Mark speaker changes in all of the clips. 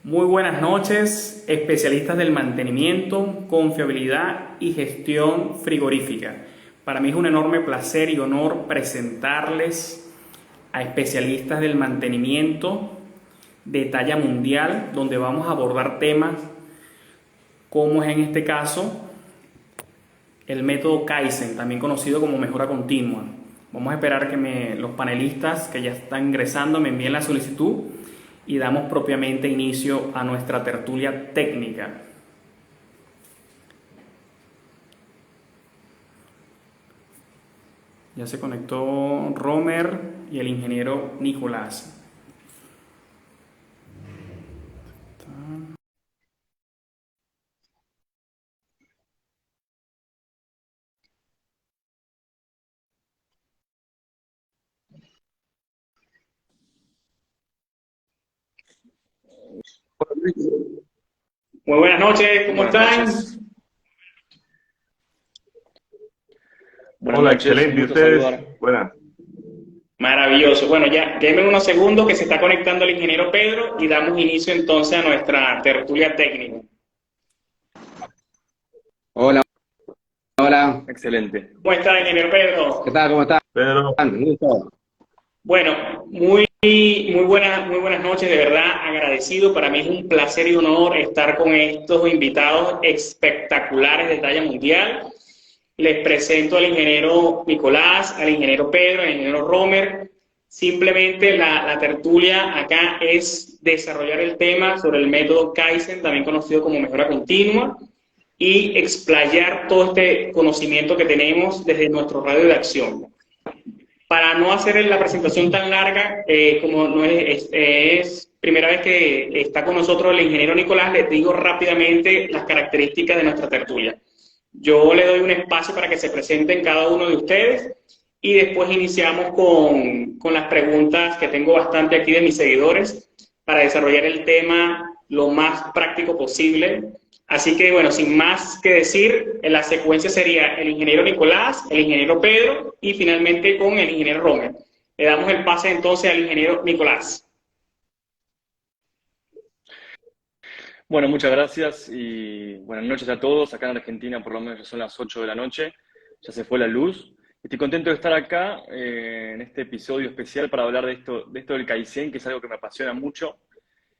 Speaker 1: Muy buenas noches, especialistas del mantenimiento, confiabilidad y gestión frigorífica. Para mí es un enorme placer y honor presentarles a especialistas del mantenimiento de talla mundial, donde vamos a abordar temas como es en este caso el método Kaizen, también conocido como mejora continua. Vamos a esperar que los panelistas que ya están ingresando me envíen la solicitud y damos propiamente inicio a nuestra tertulia técnica. Ya se conectó Romer y el ingeniero Nicolás. Muy buenas noches, ¿cómo
Speaker 2: Buenas
Speaker 1: están?
Speaker 2: noches. Buenas
Speaker 3: Hola,
Speaker 2: noches, un
Speaker 3: excelente. ¿Y
Speaker 2: gusto
Speaker 3: ustedes?
Speaker 2: saludar.
Speaker 3: Buenas.
Speaker 1: Maravilloso. Bueno, ya denme unos segundos que se está conectando el ingeniero Pedro y damos inicio entonces a nuestra tertulia técnica.
Speaker 4: Hola, hola.
Speaker 2: Excelente.
Speaker 1: ¿Cómo está, ingeniero Pedro?
Speaker 4: ¿Qué tal? ¿Cómo están?
Speaker 3: Pedro,
Speaker 4: Un gusto.
Speaker 1: Bueno, muy buenas noches, de verdad agradecido. Para mí es un placer y honor estar con estos invitados espectaculares de talla mundial. Les presento al ingeniero Nicolás, al ingeniero Pedro, al ingeniero Romer. Simplemente la tertulia acá es desarrollar el tema sobre el método Kaizen, también conocido como mejora continua, y explayar todo este conocimiento que tenemos desde nuestro radio de acción. Para no hacer la presentación tan larga, como no es primera vez que está con nosotros el ingeniero Nicolás, les digo rápidamente las características de nuestra tertulia. Yo le doy un espacio para que se presenten cada uno de ustedes y después iniciamos con las preguntas que tengo bastante aquí de mis seguidores para desarrollar el tema lo más práctico posible. Así que, bueno, sin más que decir, la secuencia sería el ingeniero Nicolás, el ingeniero Pedro y finalmente con el ingeniero Romer. Le damos el pase entonces al ingeniero Nicolás.
Speaker 2: Bueno, muchas gracias y buenas noches a todos. Acá en Argentina por lo menos ya son las 8 de la noche, ya se fue la luz. Estoy contento de estar acá en este episodio especial para hablar de esto del Kaizen, que es algo que me apasiona mucho.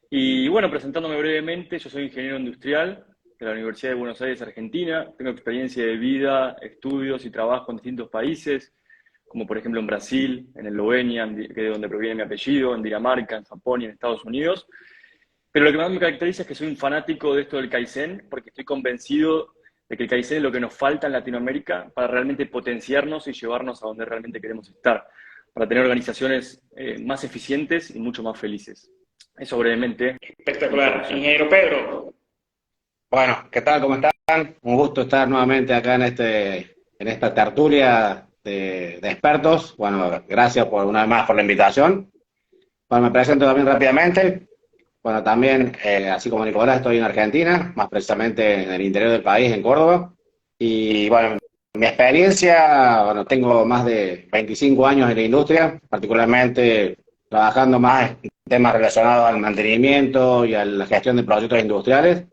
Speaker 2: Y bueno, presentándome brevemente, yo soy ingeniero industrial de la Universidad de Buenos Aires, Argentina. Tengo experiencia de vida, estudios y trabajo en distintos países, como por ejemplo en Brasil, en Eslovenia, que es de donde proviene mi apellido, en Dinamarca, en Japón y en Estados Unidos. Pero lo que más me caracteriza es que soy un fanático de esto del Kaizen, porque estoy convencido de que el Kaizen es lo que nos falta en Latinoamérica para realmente potenciarnos y llevarnos a donde realmente queremos estar, para tener organizaciones más eficientes y mucho más felices. Eso brevemente.
Speaker 1: Espectacular. Ingeniero Pedro.
Speaker 4: Bueno, ¿qué tal? ¿Cómo están? Un gusto estar nuevamente acá en esta tertulia de expertos. Bueno, gracias una vez más por la invitación. Bueno, me presento también rápidamente. Bueno, también, así como Nicolás, estoy en Argentina, más precisamente en el interior del país, en Córdoba. Y bueno, mi experiencia, bueno, tengo más de 25 años en la industria, particularmente trabajando más en temas relacionados al mantenimiento y a la gestión de proyectos industriales.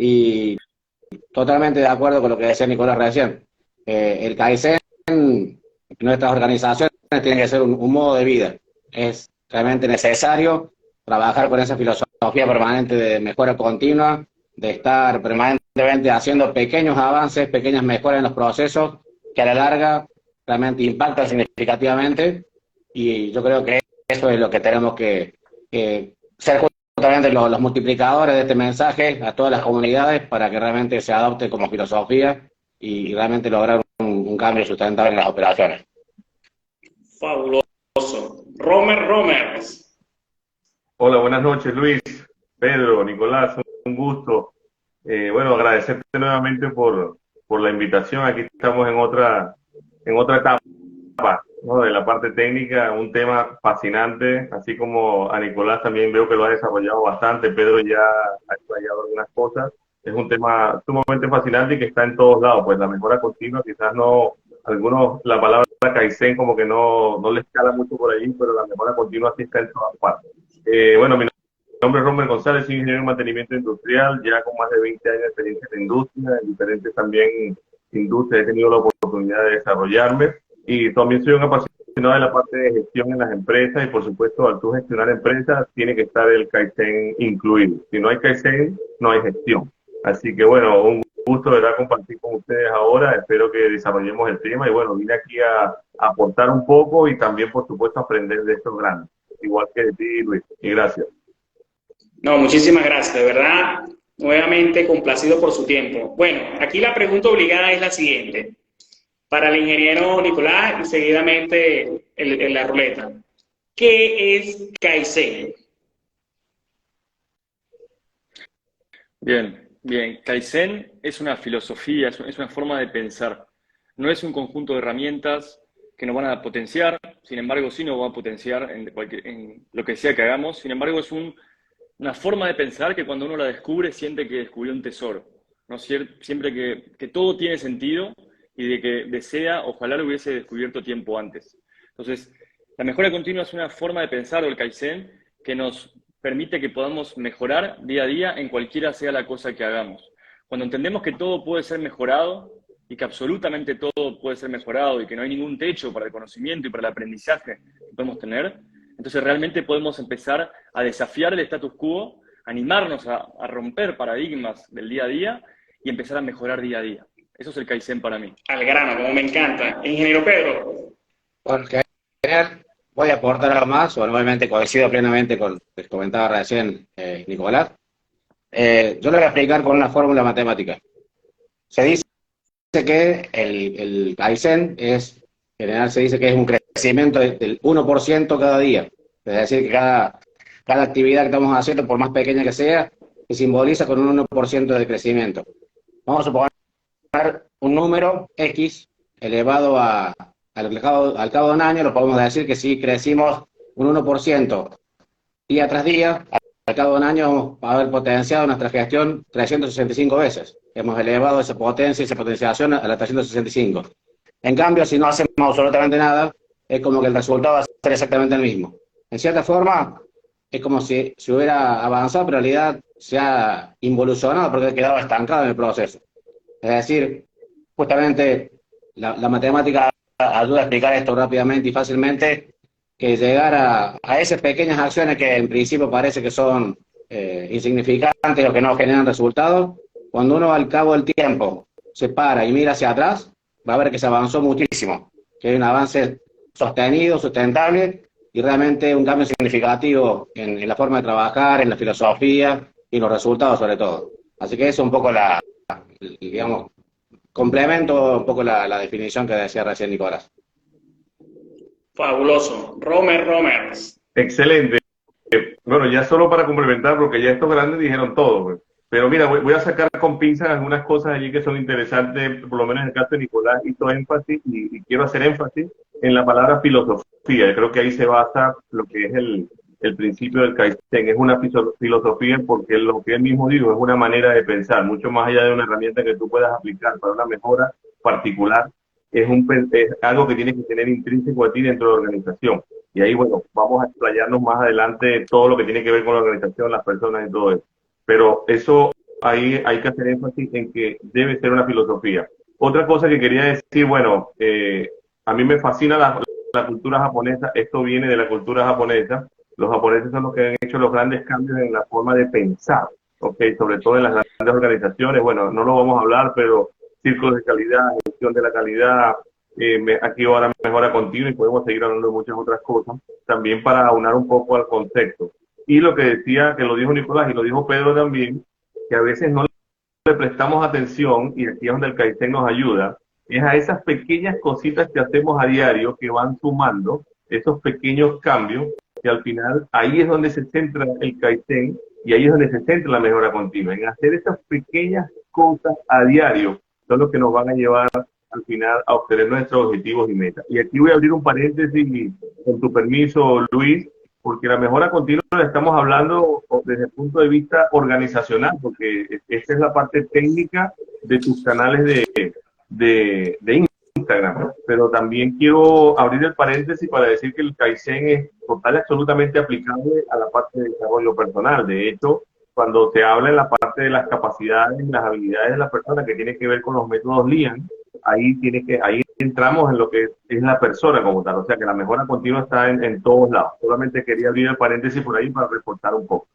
Speaker 4: Y totalmente de acuerdo con lo que decía Nicolás recién. El Kaizen en nuestras organizaciones tiene que ser un modo de vida. Es realmente necesario trabajar con esa filosofía permanente de mejora continua, de estar permanentemente haciendo pequeños avances, pequeñas mejoras en los procesos que a la larga realmente impactan significativamente. Y yo creo que eso es lo que tenemos que ser justamente los multiplicadores de este mensaje a todas las comunidades para que realmente se adopte como filosofía y realmente lograr un cambio sustentable en las operaciones.
Speaker 1: Fabuloso. Romer.
Speaker 3: hola, buenas noches, Luis, Pedro, Nicolás, un gusto. Bueno, agradecerte nuevamente por la invitación. Aquí estamos en otra etapa, ¿no? De la parte técnica, un tema fascinante, así como a Nicolás también veo que lo ha desarrollado bastante. Pedro ya ha explayado algunas cosas. Es un tema sumamente fascinante y que está en todos lados, pues la mejora continua, quizás no, algunos, la palabra Kaizen como que no les cala mucho por ahí, pero la mejora continua sí está en todas partes. Bueno, mi nombre es Romer González, soy ingeniero en mantenimiento industrial, ya con más de 20 años de experiencia en la industria, en diferentes también industrias he tenido la oportunidad de desarrollarme y también soy un apasionado de la parte de gestión en las empresas y por supuesto al tú gestionar empresas tiene que estar el Kaizen incluido. Si no hay Kaizen, no hay gestión. Así que bueno, un gusto, ¿verdad?, compartir con ustedes ahora. Espero que desarrollemos el tema y bueno, vine aquí a aportar un poco y también, por supuesto, aprender de estos grandes, igual que de ti, Luis. Y gracias.
Speaker 1: No, muchísimas gracias, de verdad, nuevamente complacido por su tiempo. Bueno, aquí la pregunta obligada es la siguiente. Para el ingeniero Nicolás y seguidamente en la ruleta. ¿Qué es Kaizen?
Speaker 2: Bien, bien. Kaizen es una filosofía, es una forma de pensar. No es un conjunto de herramientas que nos van a potenciar, sin embargo, sí nos van a potenciar en lo que sea que hagamos. Sin embargo, es una forma de pensar que cuando uno la descubre, siente que descubrió un tesoro, ¿no? Siempre que todo tiene sentido y de que desea, ojalá lo hubiese descubierto tiempo antes. Entonces, la mejora continua es una forma de pensar del Kaizen que nos permite que podamos mejorar día a día en cualquiera sea la cosa que hagamos. Cuando entendemos que todo puede ser mejorado y que absolutamente todo puede ser mejorado y que no hay ningún techo para el conocimiento y para el aprendizaje que podemos tener, entonces realmente podemos empezar a desafiar el status quo, animarnos a romper paradigmas del día a día y empezar a mejorar día a día. Eso es el Kaizen para mí.
Speaker 1: Al grano, como me encanta. Ingeniero Pedro.
Speaker 4: Bueno, genial. Voy a aportar algo más, o nuevamente coincido plenamente con lo que comentaba recién Nicolás. Yo lo voy a explicar con una fórmula matemática. Se dice que el Kaizen en general se dice que es un crecimiento del 1% cada día. Es decir, que cada actividad que estamos haciendo, por más pequeña que sea, se simboliza con un 1% de crecimiento. Vamos a suponer un número X elevado al cabo de un año, lo podemos decir que si crecimos un 1% día tras día, al cabo de un año vamos a haber potenciado nuestra gestión 365 veces. Hemos elevado esa potencia y esa potenciación a la 365. En cambio, si no hacemos absolutamente nada, es como que el resultado va a ser exactamente el mismo. En cierta forma, es como si hubiera avanzado, pero en realidad se ha involucionado porque ha quedado estancado en el proceso. Es decir, justamente la matemática ayuda a explicar esto rápidamente y fácilmente, que llegar a esas pequeñas acciones que en principio parece que son insignificantes o que no generan resultados, cuando uno al cabo del tiempo se para y mira hacia atrás, va a ver que se avanzó muchísimo, que hay un avance sostenido, sustentable y realmente un cambio significativo en la forma de trabajar, en la filosofía y los resultados sobre todo. Así que eso es un poco digamos, complemento un poco la definición que decía recién Nicolás.
Speaker 1: Fabuloso. Romer.
Speaker 3: Excelente. Bueno, ya solo para complementar, porque ya estos grandes dijeron todo, pues. Pero mira, voy a sacar con pinzas algunas cosas allí que son interesantes, por lo menos en el caso de Nicolás hizo énfasis y quiero hacer énfasis en la palabra filosofía. Yo creo que ahí se basa lo que es el principio del Kaizen. Es una filosofía porque lo que él mismo dijo es una manera de pensar, mucho más allá de una herramienta que tú puedas aplicar para una mejora particular. Es algo que tienes que tener intrínseco a ti dentro de la organización. Y ahí, bueno, vamos a explayarnos más adelante todo lo que tiene que ver con la organización, las personas y todo eso. Pero eso, ahí hay que hacer énfasis en que debe ser una filosofía. Otra cosa que quería decir, bueno, a mí me fascina la cultura japonesa. Esto viene de la cultura japonesa. Los japoneses son los que han hecho los grandes cambios en la forma de pensar, ¿okay? Sobre todo en las grandes organizaciones. Bueno, no lo vamos a hablar, pero círculos de calidad, gestión de la calidad, aquí ahora mejora continua y podemos seguir hablando de muchas otras cosas, también para aunar un poco al concepto. Y lo que decía, que lo dijo Nicolás y lo dijo Pedro también, que a veces no le prestamos atención, y aquí es donde el Kaizen nos ayuda, es a esas pequeñas cositas que hacemos a diario que van sumando, esos pequeños cambios, que al final ahí es donde se centra el Kaizen y ahí es donde se centra la mejora continua, en hacer esas pequeñas cosas a diario, son los que nos van a llevar al final a obtener nuestros objetivos y metas. Y aquí voy a abrir un paréntesis, con tu permiso, Luis, porque la mejora continua la estamos hablando desde el punto de vista organizacional, porque esta es la parte técnica de tus canales de Instagram, pero también quiero abrir el paréntesis para decir que el Kaizen es total y absolutamente aplicable a la parte de desarrollo personal. De hecho, cuando se habla en la parte de las capacidades y las habilidades de la persona que tiene que ver con los métodos Lean, ahí entramos en lo que es la persona como tal, o sea que la mejora continua está en todos lados. Solamente quería abrir el paréntesis por ahí para reforzar un poco.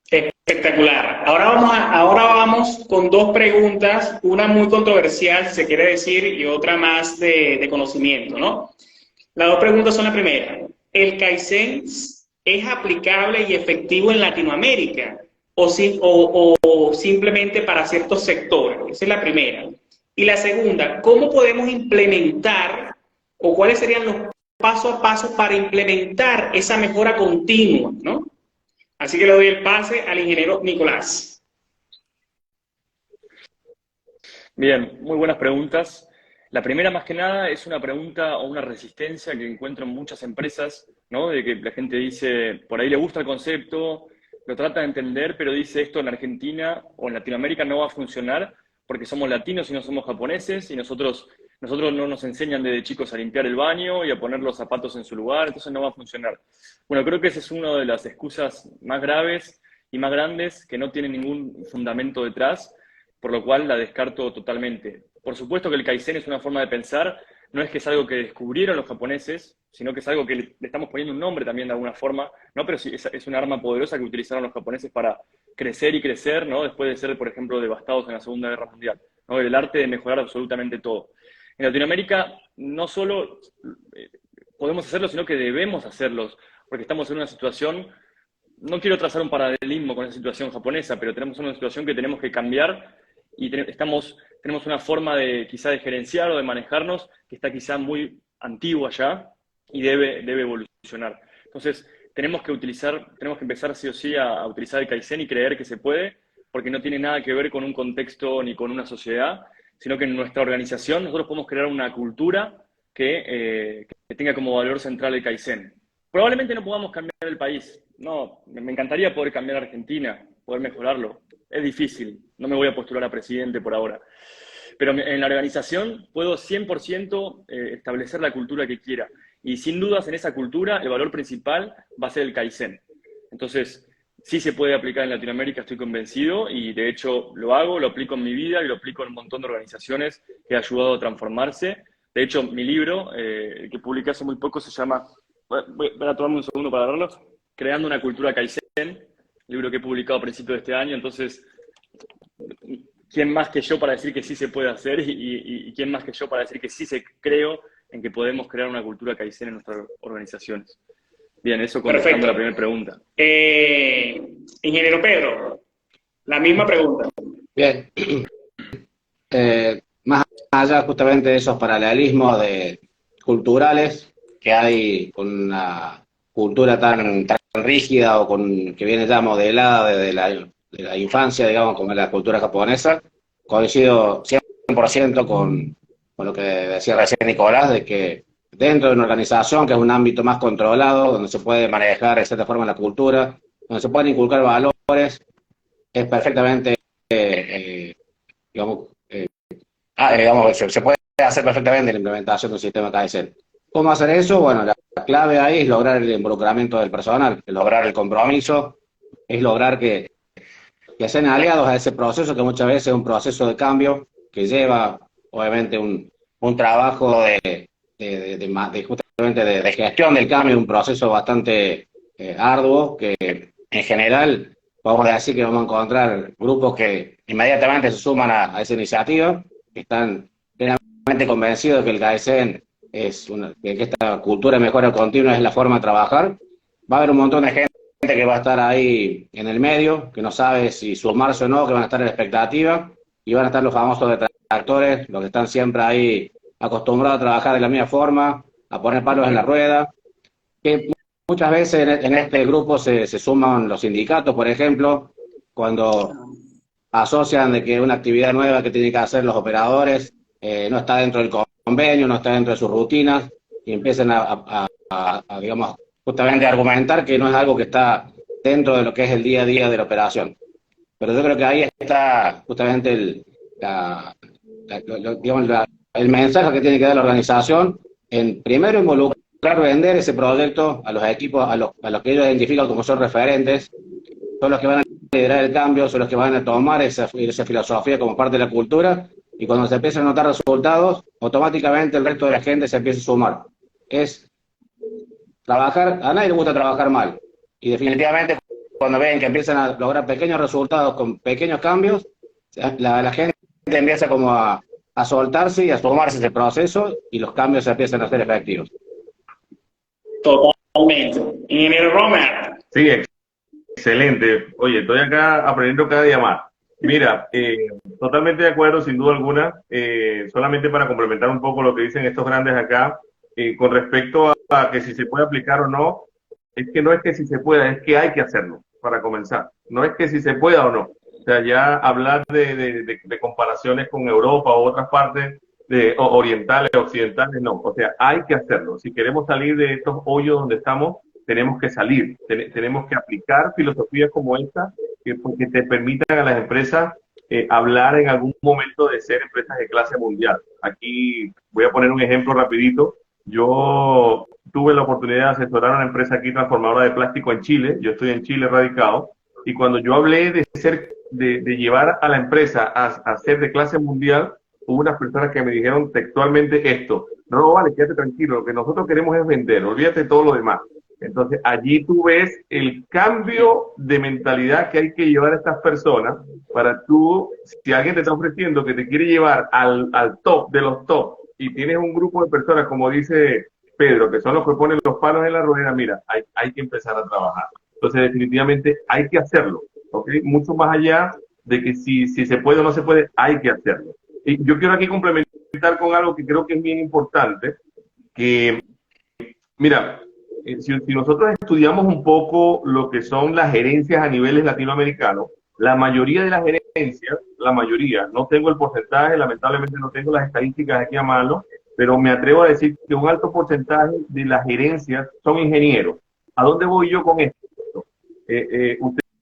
Speaker 1: Espectacular. Ahora vamos con dos preguntas, una muy controversial, si se quiere decir, y otra más de conocimiento, ¿no? Las dos preguntas son la primera. ¿El Kaizen es aplicable y efectivo en Latinoamérica o simplemente para ciertos sectores? Esa es la primera. Y la segunda, ¿cómo podemos implementar o cuáles serían los pasos a paso para implementar esa mejora continua, ¿no? Así que le doy el pase al ingeniero Nicolás.
Speaker 2: Bien, muy buenas preguntas. La primera, más que nada, es una pregunta o una resistencia que encuentro en muchas empresas, ¿no? De que la gente dice, por ahí le gusta el concepto, lo trata de entender, pero dice esto en Argentina o en Latinoamérica no va a funcionar porque somos latinos y no somos japoneses y nosotros no nos enseñan desde chicos a limpiar el baño y a poner los zapatos en su lugar, entonces no va a funcionar. Bueno, creo que esa es una de las excusas más graves y más grandes que no tiene ningún fundamento detrás, por lo cual la descarto totalmente. Por supuesto que el Kaizen es una forma de pensar, no es que es algo que descubrieron los japoneses, sino que es algo que le estamos poniendo un nombre también de alguna forma, ¿no? Pero sí, es una arma poderosa que utilizaron los japoneses para crecer y crecer, ¿no? Después de ser, por ejemplo, devastados en la Segunda Guerra Mundial, ¿no? El arte de mejorar absolutamente todo. En Latinoamérica no solo podemos hacerlo, sino que debemos hacerlos, porque estamos en una situación, no quiero trazar un paralelismo con esa situación japonesa, pero tenemos una situación que tenemos que cambiar y tenemos una forma de quizá de gerenciar o de manejarnos que está quizá muy antigua ya y debe evolucionar. Entonces, tenemos que empezar sí o sí a utilizar el Kaizen y creer que se puede, porque no tiene nada que ver con un contexto ni con una sociedad, sino que en nuestra organización nosotros podemos crear una cultura que tenga como valor central el Kaizen. Probablemente no podamos cambiar el país. No, me encantaría poder cambiar Argentina, poder mejorarlo. Es difícil, no me voy a postular a presidente por ahora. Pero en la organización puedo 100% establecer la cultura que quiera. Y sin dudas en esa cultura el valor principal va a ser el Kaizen. Entonces, sí se puede aplicar en Latinoamérica, estoy convencido, y de hecho lo hago, lo aplico en mi vida y lo aplico en un montón de organizaciones que ha ayudado a transformarse. De hecho, mi libro, que publiqué hace muy poco, se llama, voy a tomarme un segundo para verlo, Creando una cultura Kaizen, libro que he publicado a principios de este año. Entonces, ¿quién más que yo para decir que sí se puede hacer y quién más que yo para decir que sí creo en que podemos crear una cultura Kaizen en nuestras organizaciones? Bien, eso contestando la primera pregunta.
Speaker 1: Ingeniero Pedro, la misma pregunta.
Speaker 4: Bien. Más allá justamente de esos paralelismos culturales que hay con una cultura tan rígida o que viene ya modelada desde la infancia, digamos, como es la cultura japonesa, coincido 100% con lo que decía recién Nicolás, de que dentro de una organización, que es un ámbito más controlado, donde se puede manejar de cierta forma la cultura, donde se pueden inculcar valores, es perfectamente, se puede hacer perfectamente la implementación de un sistema Kaizen. ¿Cómo hacer eso? Bueno, la clave ahí es lograr el involucramiento del personal, es lograr el compromiso, es lograr que sean aliados a ese proceso, que muchas veces es un proceso de cambio, que lleva, obviamente, un trabajo justamente de gestión del cambio, un proceso bastante arduo, que en general vamos a decir que vamos a encontrar grupos que inmediatamente se suman a esa iniciativa, que están plenamente convencidos de que el Kaizen que esta cultura de mejora continua es la forma de trabajar. Va a haber un montón de gente que va a estar ahí en el medio, que no sabe si sumarse o no, que van a estar en la expectativa, y van a estar los famosos detractores, los que están siempre ahí acostumbrados a trabajar de la misma forma, a poner palos en la rueda, que muchas veces en este grupo se suman los sindicatos, por ejemplo, cuando asocian de que una actividad nueva que tienen que hacer los operadores no está dentro del convenio, no está dentro de sus rutinas, y empiezan digamos, justamente argumentar que no es algo que está dentro de lo que es el día a día de la operación. Pero yo creo que ahí está justamente el mensaje que tiene que dar la organización en primero involucrar, vender ese proyecto a los equipos, a los que ellos identifican como son referentes, son los que van a liderar el cambio, son los que van a tomar esa filosofía como parte de la cultura, y cuando se empiezan a notar resultados, automáticamente el resto de la gente se empieza a sumar. Es trabajar, a nadie le gusta trabajar mal, y definitivamente cuando ven que empiezan a lograr pequeños resultados con pequeños cambios, la gente empieza como a soltarse y a sumarse a ese proceso, y los cambios se empiezan a hacer efectivos.
Speaker 1: Totalmente. Ingeniero Romer.
Speaker 3: Sí, excelente. Oye, estoy acá aprendiendo cada día más. Mira, totalmente de acuerdo, sin duda alguna. Solamente para complementar un poco lo que dicen estos grandes acá, con respecto a que si se puede aplicar o no, es que no es que si se pueda, es que hay que hacerlo, para comenzar. No es que si se pueda o no. O sea, ya hablar de comparaciones con Europa o otras partes orientales, occidentales, no. O sea, hay que hacerlo. Si queremos salir de estos hoyos donde estamos, tenemos que salir. Tenemos que aplicar filosofías como esta que te permitan a las empresas hablar en algún momento de ser empresas de clase mundial. Aquí voy a poner un ejemplo rapidito. Yo tuve la oportunidad de asesorar a una empresa aquí transformadora de plástico en Chile. Yo estoy en Chile radicado. Y cuando yo hablé de llevar a la empresa a ser de clase mundial, hubo unas personas que me dijeron textualmente esto: no, vale, quédate tranquilo, lo que nosotros queremos es vender, olvídate de todo lo demás. Entonces allí tú ves el cambio de mentalidad que hay que llevar a estas personas para tú, si alguien te está ofreciendo que te quiere llevar al top de los top, y tienes un grupo de personas, como dice Pedro, que son los que ponen los palos en la rueda, mira, hay que empezar a trabajar. Entonces, definitivamente hay que hacerlo, ¿ok? Mucho más allá de que si se puede o no se puede, hay que hacerlo. Y yo quiero aquí complementar con algo que creo que es bien importante, que, mira, si nosotros estudiamos un poco lo que son las gerencias a niveles latinoamericanos, la mayoría de las gerencias, la mayoría, no tengo el porcentaje, lamentablemente no tengo las estadísticas aquí a mano, pero me atrevo a decir que un alto porcentaje de las gerencias son ingenieros. ¿A dónde voy yo con esto?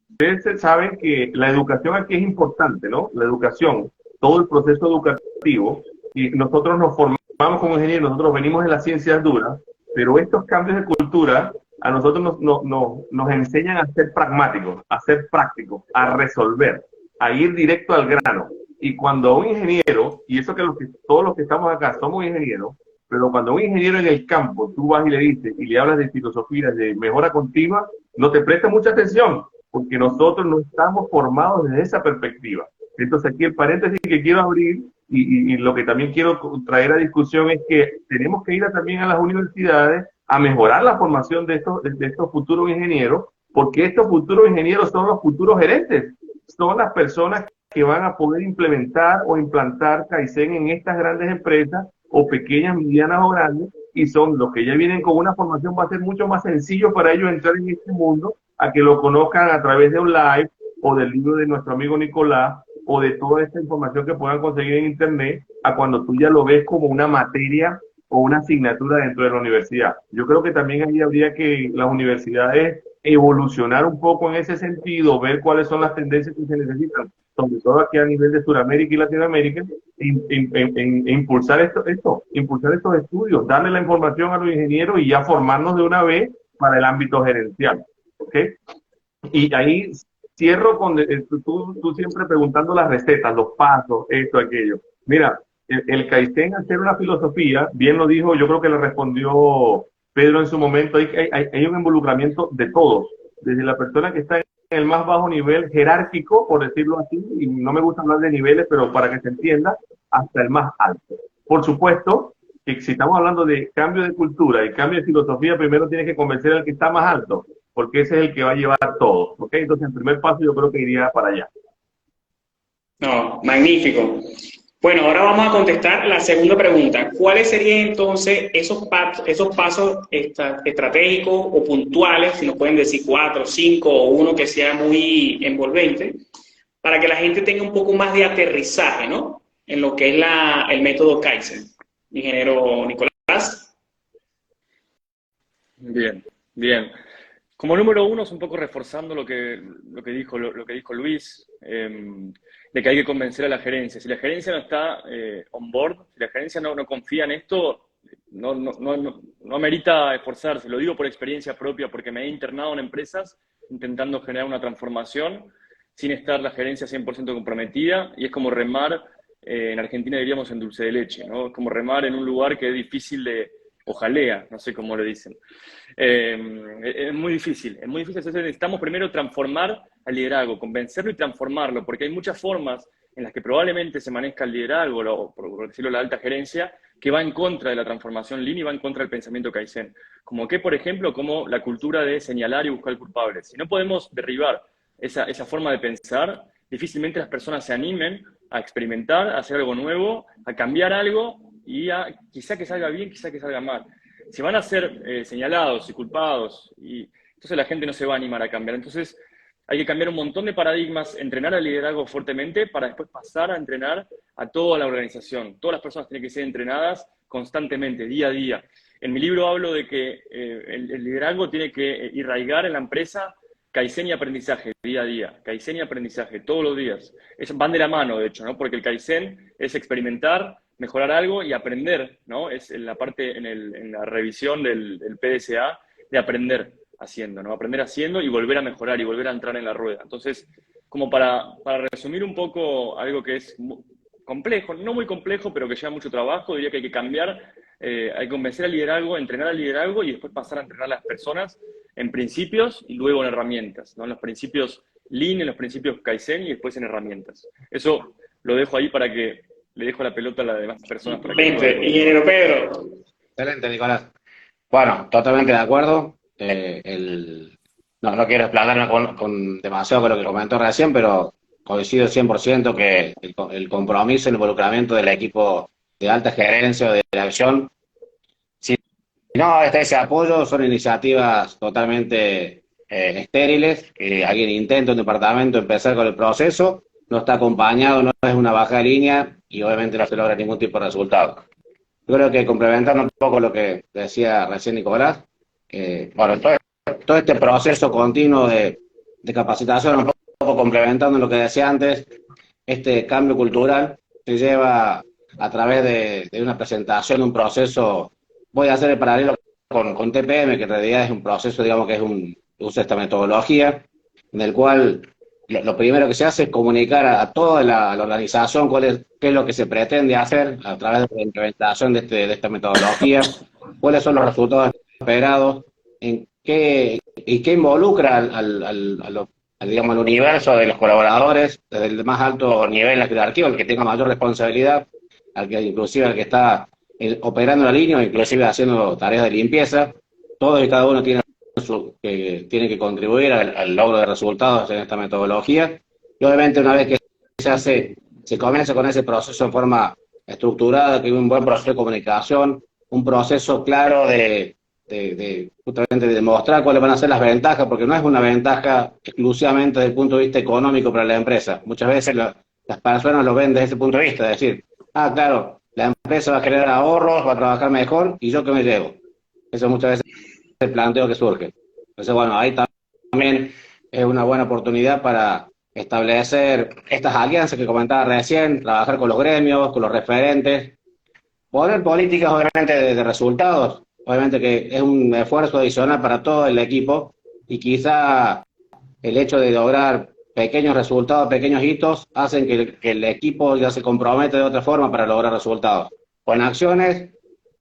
Speaker 3: Ustedes saben que la educación aquí es importante, ¿no? La educación, todo el proceso educativo, y nosotros nos formamos como ingenieros, nosotros venimos de las ciencias duras, pero estos cambios de cultura a nosotros nos enseñan a ser pragmáticos, a ser prácticos, a resolver, a ir directo al grano. Y cuando un ingeniero, y eso que todos los que estamos acá somos ingenieros, pero cuando un ingeniero en el campo, tú vas y le dices y le hablas de filosofía, de mejora continua, no te presta mucha atención, porque nosotros no estamos formados desde esa perspectiva. Entonces aquí el paréntesis que quiero abrir, y lo que también quiero traer a discusión, es que tenemos que ir también a las universidades a mejorar la formación de estos futuros ingenieros, porque estos futuros ingenieros son los futuros gerentes, son las personas que van a poder implementar o implantar Kaizen en estas grandes empresas, o pequeñas, medianas o grandes, y son los que ya vienen con una formación. Va a ser mucho más sencillo para ellos entrar en este mundo, a que lo conozcan a través de un live, o del libro de nuestro amigo Nicolás, o de toda esta información que puedan conseguir en internet, a cuando tú ya lo ves como una materia o una asignatura dentro de la universidad. Yo creo que también ahí habría que las universidades evolucionar un poco en ese sentido, ver cuáles son las tendencias que se necesitan, sobre todo aquí a nivel de Sudamérica y Latinoamérica, impulsar impulsar estos estudios, darle la información a los ingenieros y ya formarnos de una vez para el ámbito gerencial, ¿ok? Y ahí cierro con tú siempre preguntando las recetas, los pasos, esto, aquello. Mira, el Kaizen, al ser una filosofía, bien lo dijo, yo creo que le respondió Pedro en su momento, hay un involucramiento de todos, desde la persona que está en el más bajo nivel jerárquico, por decirlo así, y no me gusta hablar de niveles, pero para que se entienda, hasta el más alto. Por supuesto que si estamos hablando de cambio de cultura y cambio de filosofía, primero tienes que convencer al que está más alto, porque ese es el que va a llevar todo, ¿ok? Entonces, el primer paso yo creo que iría para allá.
Speaker 1: No, magnífico. Bueno, ahora vamos a contestar la segunda pregunta. ¿Cuáles serían entonces esos pasos estratégicos o puntuales, si nos pueden decir 4, 5 o uno que sea muy envolvente, para que la gente tenga un poco más de aterrizaje, ¿no?, en lo que es el método Kaizen? Ingeniero Nicolás.
Speaker 2: Bien, bien. Como número uno, es un poco reforzando lo que dijo Luis, de que hay que convencer a la gerencia. Si la gerencia no está on board, si la gerencia no confía en esto, no amerita esforzarse. Lo digo por experiencia propia, porque me he internado en empresas intentando generar una transformación sin estar la gerencia 100% comprometida, y es como remar, en Argentina diríamos en dulce de leche, ¿no? Es como remar en un lugar que es difícil de, o jalea, no sé cómo lo dicen. Es muy difícil, entonces necesitamos primero transformar al liderazgo, convencerlo y transformarlo, porque hay muchas formas en las que probablemente se maneja el liderazgo, o por decirlo la alta gerencia, que va en contra de la transformación Lean y va en contra del pensamiento Kaizen. Como que, por ejemplo, como la cultura de señalar y buscar culpables. Si no podemos derribar esa forma de pensar, difícilmente las personas se animen a experimentar, a hacer algo nuevo, a cambiar algo y quizá que salga bien, quizá que salga mal. Si van a ser señalados y culpados, entonces la gente no se va a animar a cambiar. Entonces hay que cambiar un montón de paradigmas, entrenar al liderazgo fuertemente para después pasar a entrenar a toda la organización. Todas las personas tienen que ser entrenadas constantemente, día a día. En mi libro hablo de que el liderazgo tiene que irraigar en la empresa Kaizen y aprendizaje, día a día. Kaizen y aprendizaje, todos los días. Van de la mano, de hecho, ¿no? Porque el Kaizen es experimentar, mejorar algo y aprender, ¿no? Es en la parte, en la revisión del PDCA, de aprender haciendo, ¿no? Aprender haciendo y volver a mejorar y volver a entrar en la rueda. Entonces, como para resumir un poco algo que es complejo, no muy complejo, pero que lleva mucho trabajo, diría que hay que cambiar, hay que convencer al liderazgo, entrenar al liderazgo y después pasar a entrenar a las personas en principios y luego en herramientas, ¿no? En los principios Lean, en los principios Kaizen y después en herramientas. Eso lo dejo ahí para que le dejo la pelota a las demás personas. Para que
Speaker 1: ingeniero Pedro.
Speaker 4: Excelente, Nicolás. Bueno, totalmente de acuerdo. No quiero explayarme con demasiado con lo que comentó recién, pero coincido 100% que el compromiso, el involucramiento del equipo de alta gerencia o de dirección, si no está ese apoyo, son iniciativas totalmente estériles, que alguien intenta un departamento empezar con el proceso, no está acompañado, no es una baja de línea y obviamente no se logra ningún tipo de resultado. Yo creo que complementando un poco lo que decía recién Nicolás, bueno, todo este proceso continuo de capacitación, un poco complementando lo que decía antes, este cambio cultural se lleva a través de una presentación, un proceso. Voy a hacer el paralelo con TPM, que en realidad es un proceso, digamos que usa esta metodología, en el cual lo primero que se hace es comunicar a toda la organización qué es lo que se pretende hacer a través de la implementación de esta metodología, cuáles son los resultados esperados, qué involucra digamos, al universo de los colaboradores, desde el más alto nivel en la jerarquía, el que tenga mayor responsabilidad, inclusive al que está operando la línea, o inclusive haciendo tareas de limpieza. Todos y cada uno tiene que contribuir al logro de resultados en esta metodología. Y obviamente una vez que se comienza con ese proceso en forma estructurada, que hay un buen proceso de comunicación, un proceso claro justamente de demostrar cuáles van a ser las ventajas, porque no es una ventaja exclusivamente desde el punto de vista económico para la empresa. Muchas veces las personas lo ven desde ese punto de vista, es decir, claro, la empresa va a generar ahorros, va a trabajar mejor, y yo qué me llevo. Eso muchas veces es el planteo que surge. Entonces, bueno, ahí también es una buena oportunidad para establecer estas alianzas que comentaba recién, trabajar con los gremios, con los referentes, poner políticas obviamente de resultados. Obviamente que es un esfuerzo adicional para todo el equipo, y quizá el hecho de lograr pequeños resultados, pequeños hitos, hacen que el equipo ya se compromete de otra forma para lograr resultados. Con acciones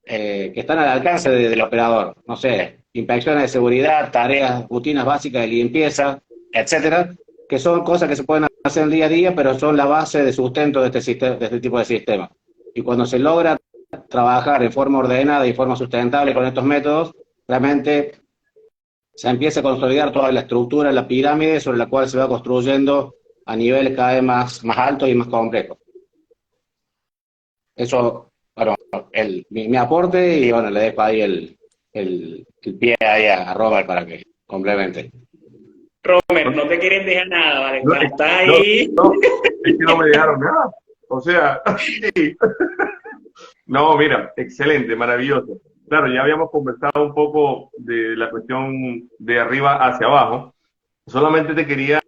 Speaker 4: que están al alcance del operador, no sé, inspecciones de seguridad, tareas, rutinas básicas de limpieza, etcétera, que son cosas que se pueden hacer el día a día, pero son la base de sustento de este tipo de sistema. Y cuando se logra trabajar en forma ordenada y forma sustentable con estos métodos, realmente se empieza a consolidar toda la estructura, la pirámide sobre la cual se va construyendo a niveles cada vez más altos y más complejos. Eso, bueno, mi aporte, y bueno, le dejo ahí el pie ahí a Robert para que complemente.
Speaker 1: Robert, no te quieren dejar nada, ¿vale?
Speaker 3: No,
Speaker 1: está ahí.
Speaker 3: No, es que no me dejaron nada. O sea, sí. No, mira, excelente, maravilloso. claro, ya habíamos conversado un poco de la cuestión de arriba hacia abajo. Solamente te quería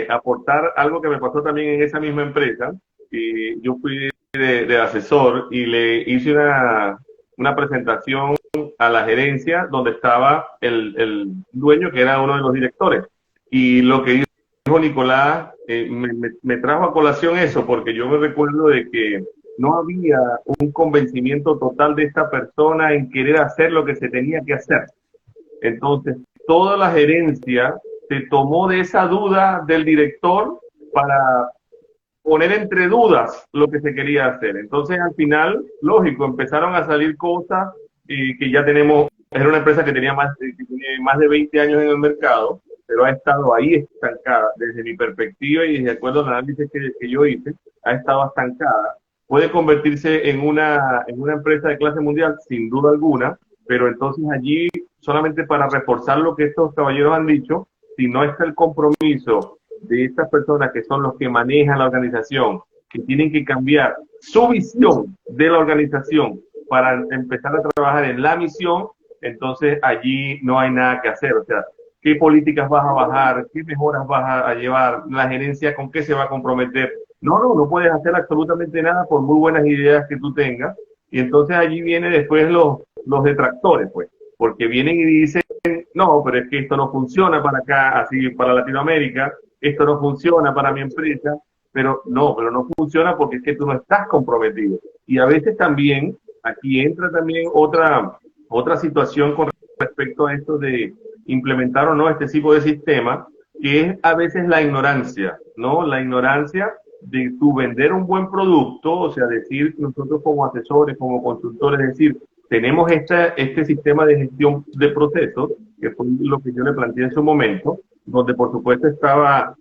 Speaker 3: aportar algo que me pasó también en esa misma empresa. Y yo fui de asesor y le hice una presentación a la gerencia donde estaba el dueño, que era uno de los directores. Y lo que dijo Nicolás me trajo a colación eso, porque yo me recuerdo de que no había un convencimiento total de esta persona en querer hacer lo que se tenía que hacer. Entonces, toda la gerencia se tomó de esa duda del director para poner entre dudas lo que se quería hacer. Entonces, al final, lógico, empezaron a salir cosas que ya tenemos. Era una empresa que tenía que tiene más de 20 años en el mercado, pero ha estado ahí estancada. Desde mi perspectiva y de acuerdo al análisis que yo hice, ha estado estancada. Puede convertirse en una empresa de clase mundial, sin duda alguna, pero entonces allí, solamente para reforzar lo que estos caballeros han dicho, si no está el compromiso de estas personas que son los que manejan la organización, que tienen que cambiar su visión de la organización para empezar a trabajar en la misión, entonces allí no hay nada que hacer. O sea, ¿qué políticas vas a bajar? ¿Qué mejoras vas a llevar? ¿La gerencia con qué se va a comprometer? No puedes hacer absolutamente nada por muy buenas ideas que tú tengas. Y entonces allí vienen después los detractores, pues, porque vienen y dicen, no, pero es que esto no funciona para acá, así para Latinoamérica, esto no funciona para mi empresa, pero no funciona porque es que tú no estás comprometido. Y a veces también, aquí entra también otra situación con respecto a esto de implementar o no este tipo de sistema, que es a veces la ignorancia, ¿no? La ignorancia de tu vender un buen producto, o sea, decir nosotros como asesores, como consultores, decir, tenemos este sistema de gestión de procesos, que fue lo que yo le planteé en su momento, donde por supuesto estaba,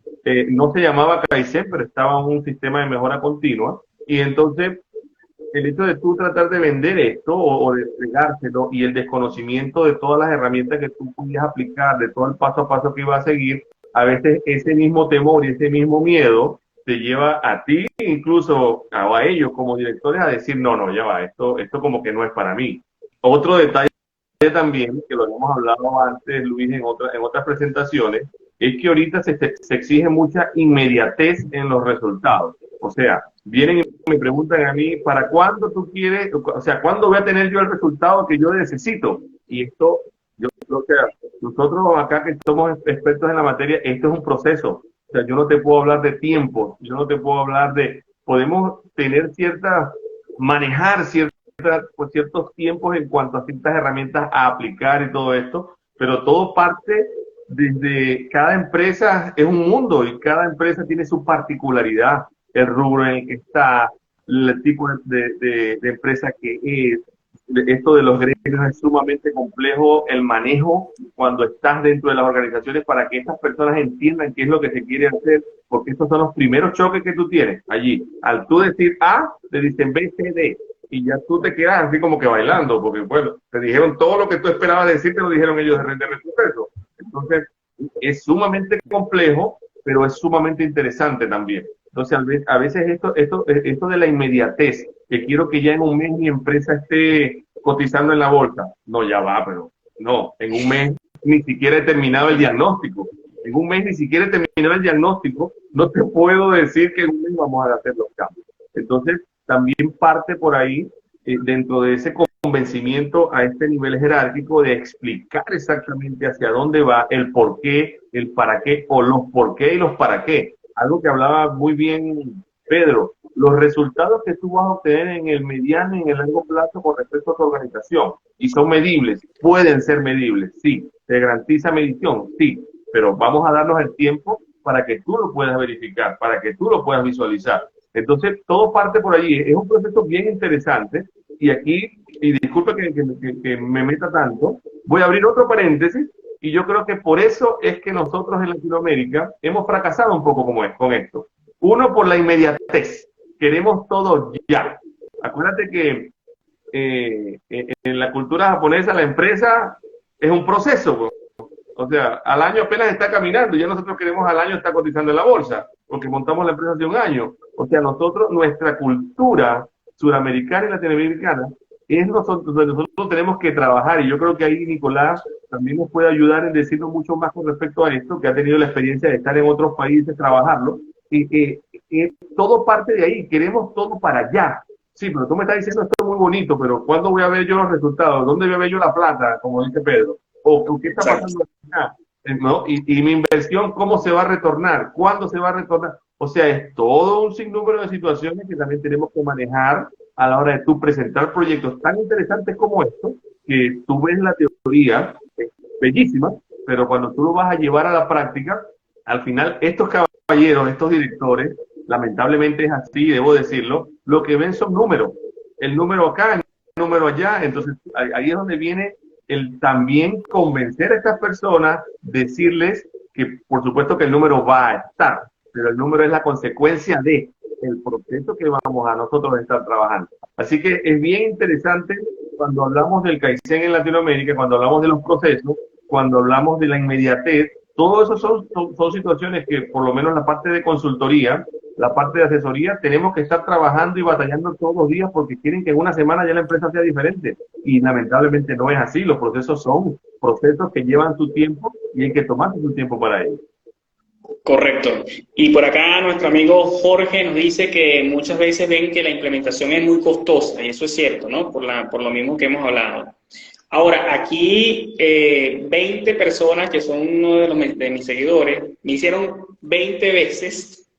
Speaker 3: no se llamaba Kaizen, pero estaba un sistema de mejora continua, y entonces el hecho de tú tratar de vender esto o de entregárselo y el desconocimiento de todas las herramientas que tú podías aplicar, de todo el paso a paso que iba a seguir, a veces ese mismo temor y ese mismo miedo te lleva a ti, incluso a ellos como directores, a decir, no, ya va, esto como que no es para mí. Otro detalle también, que lo habíamos hablado antes, Luis, en otras presentaciones, es que ahorita se exige mucha inmediatez en los resultados. O sea, vienen y me preguntan a mí, ¿para cuándo tú quieres? O sea, ¿cuándo voy a tener yo el resultado que yo necesito? Y esto, o sea, nosotros acá que somos expertos en la materia, esto es un proceso. O sea, yo no te puedo hablar de tiempo, yo no te puedo hablar podemos tener manejar ciertos tiempos en cuanto a ciertas herramientas a aplicar y todo esto, pero todo parte desde cada empresa, es un mundo y cada empresa tiene su particularidad, el rubro en el que está, el tipo de empresa que es. Esto de los gremios es sumamente complejo, el manejo cuando estás dentro de las organizaciones para que estas personas entiendan qué es lo que se quiere hacer, porque estos son los primeros choques que tú tienes allí. Al tú decir A, te dicen B, C, D, y ya tú te quedas así como que bailando, porque bueno, te dijeron todo lo que tú esperabas decir, te lo dijeron ellos de retroceso. Entonces, es sumamente complejo, pero es sumamente interesante también. Entonces, a veces esto de la inmediatez, que quiero que ya en un mes mi empresa esté cotizando en la bolsa. No, ya va, pero no, en un mes ni siquiera he terminado el diagnóstico. En un mes ni siquiera he terminado el diagnóstico, no te puedo decir que en un mes vamos a hacer los cambios. Entonces, también parte por ahí, dentro de ese convencimiento a este nivel jerárquico, de explicar exactamente hacia dónde va, el por qué, el para qué, o los por qué y los para qué. Algo que hablaba muy bien Pedro, los resultados que tú vas a obtener en el mediano y en el largo plazo con respecto a tu organización, y son medibles, pueden ser medibles, sí, te garantiza medición, sí, pero vamos a darnos el tiempo para que tú lo puedas verificar, para que tú lo puedas visualizar. Entonces, todo parte por allí, es un proceso bien interesante, y aquí, y disculpa que me meta tanto, voy a abrir otro paréntesis, y yo creo que por eso es que nosotros en Latinoamérica hemos fracasado un poco con esto. Uno, por la inmediatez. Queremos todo ya. Acuérdate que en la cultura japonesa la empresa es un proceso. O sea, al año apenas está caminando. Ya nosotros queremos al año estar cotizando en la bolsa, porque montamos la empresa hace un año. O sea, nuestra cultura suramericana y latinoamericana es donde nosotros tenemos que trabajar, y yo creo que ahí Nicolás también nos puede ayudar en decirnos mucho más con respecto a esto, que ha tenido la experiencia de estar en otros países, trabajarlo, y todo parte de ahí, queremos todo para allá. Sí, pero tú me estás diciendo esto es muy bonito, pero ¿cuándo voy a ver yo los resultados? ¿Dónde voy a ver yo la plata, como dice Pedro? ¿O qué está pasando acá? ¿No? Y mi inversión, ¿cómo se va a retornar? ¿Cuándo se va a retornar? O sea, es todo un sinnúmero de situaciones que también tenemos que manejar a la hora de tú presentar proyectos tan interesantes como estos, que tú ves la teoría, es bellísima, pero cuando tú lo vas a llevar a la práctica, al final estos caballeros, estos directores, lamentablemente es así, debo decirlo, lo que ven son números. El número acá, el número allá, entonces ahí es donde viene el también convencer a estas personas, decirles que por supuesto que el número va a estar, pero el número es la consecuencia de el proceso que vamos a nosotros estar trabajando. Así que es bien interesante cuando hablamos del Kaizen en Latinoamérica, cuando hablamos de los procesos, cuando hablamos de la inmediatez, todo eso son situaciones que por lo menos la parte de consultoría, la parte de asesoría, tenemos que estar trabajando y batallando todos los días porque quieren que en una semana ya la empresa sea diferente. Y lamentablemente no es así, los procesos son procesos que llevan su tiempo y hay que tomarse su tiempo para ello.
Speaker 1: Correcto. Y por acá nuestro amigo Jorge nos dice que muchas veces ven que la implementación es muy costosa, y eso es cierto, ¿no? Por lo mismo que hemos hablado. Ahora, aquí 20 personas que son uno de mis seguidores me hicieron 20 veces,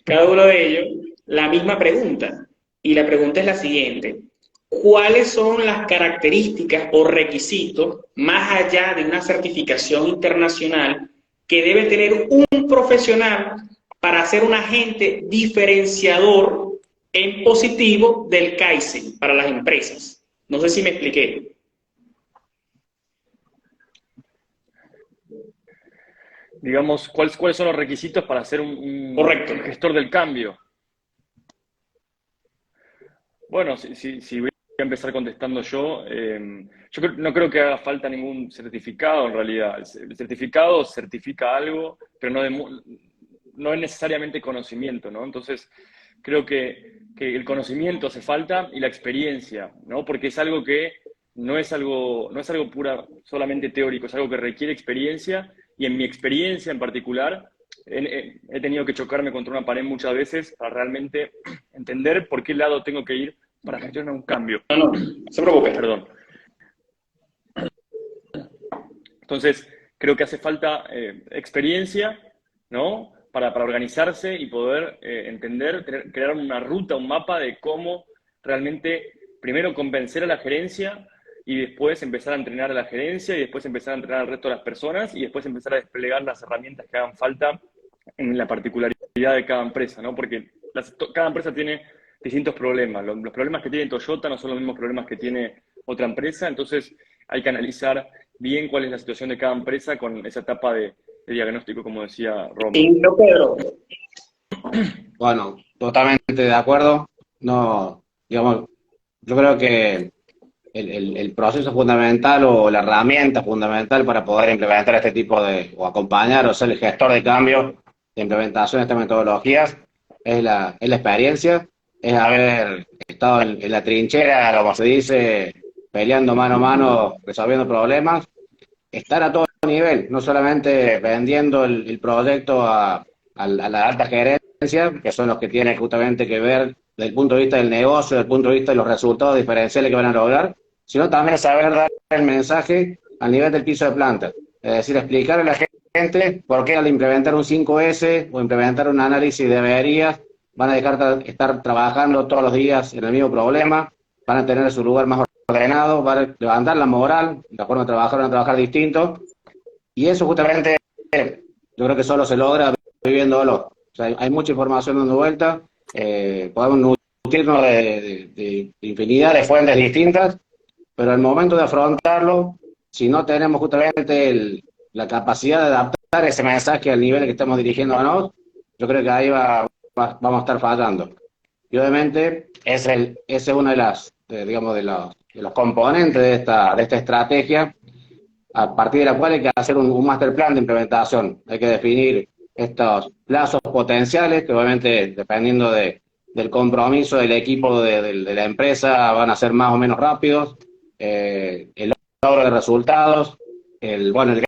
Speaker 1: cada uno de ellos, la misma pregunta. Y la pregunta es la siguiente: ¿cuáles son las características o requisitos, más allá de una certificación internacional, que debe tener un profesional para ser un agente diferenciador en positivo del Kaizen para las empresas? No sé si me expliqué.
Speaker 2: Digamos, ¿cuáles son los requisitos para ser un gestor del cambio? Bueno, si voy a empezar contestando yo no creo que haga falta ningún certificado en realidad. El certificado certifica algo, pero no es necesariamente conocimiento, ¿no? Entonces, creo que el conocimiento hace falta y la experiencia, ¿no? Porque es algo que no es algo pura, solamente teórico, es algo que requiere experiencia, y en mi experiencia en particular he tenido que chocarme contra una pared muchas veces para realmente entender por qué lado tengo que ir para gestionar un cambio.
Speaker 1: No se preocupe.
Speaker 2: Perdón. Entonces, creo que hace falta experiencia, ¿no? Para organizarse y poder entender, crear una ruta, un mapa de cómo realmente primero convencer a la gerencia, y después empezar a entrenar a la gerencia, y después empezar a entrenar al resto de las personas, y después empezar a desplegar las herramientas que hagan falta en la particularidad de cada empresa, ¿no? Porque cada empresa tiene distintos problemas. Los problemas que tiene Toyota no son los mismos problemas que tiene otra empresa, entonces hay que analizar bien cuál es la situación de cada empresa con esa etapa de diagnóstico, como decía Romo.
Speaker 1: Sí, no, Pedro.
Speaker 4: Bueno, totalmente de acuerdo. No, digamos, yo creo que el proceso fundamental o la herramienta fundamental para poder implementar este tipo o acompañar o ser el gestor de cambio de implementación de estas metodologías es la experiencia, es haber estado en la trinchera, como se dice, peleando mano a mano, resolviendo problemas, estar a todo nivel, no solamente vendiendo el proyecto a la alta gerencia, que son los que tienen justamente que ver desde el punto de vista del negocio, desde el punto de vista de los resultados diferenciales que van a lograr, sino también saber dar el mensaje al nivel del piso de planta. Es decir, explicarle a la gente por qué al implementar un 5S o implementar un análisis de averías van a dejar de estar trabajando todos los días en el mismo problema, van a tener su lugar más ordenado, van a levantar la moral, la forma de trabajar, van a trabajar distinto, y eso justamente yo creo que solo se logra viviéndolo. O sea, hay mucha información dando vuelta, podemos nutrirnos de infinidad de fuentes distintas, pero al momento de afrontarlo, si no tenemos justamente la capacidad de adaptar ese mensaje al nivel que estamos dirigiéndonos, yo creo que ahí vamos a estar fallando. Y obviamente ese es uno de los componentes de esta estrategia, a partir de la cual hay que hacer un master plan de implementación. Hay que definir estos plazos potenciales, que obviamente dependiendo de del compromiso del equipo de la empresa van a ser más o menos rápidos, el logro de resultados, bueno, el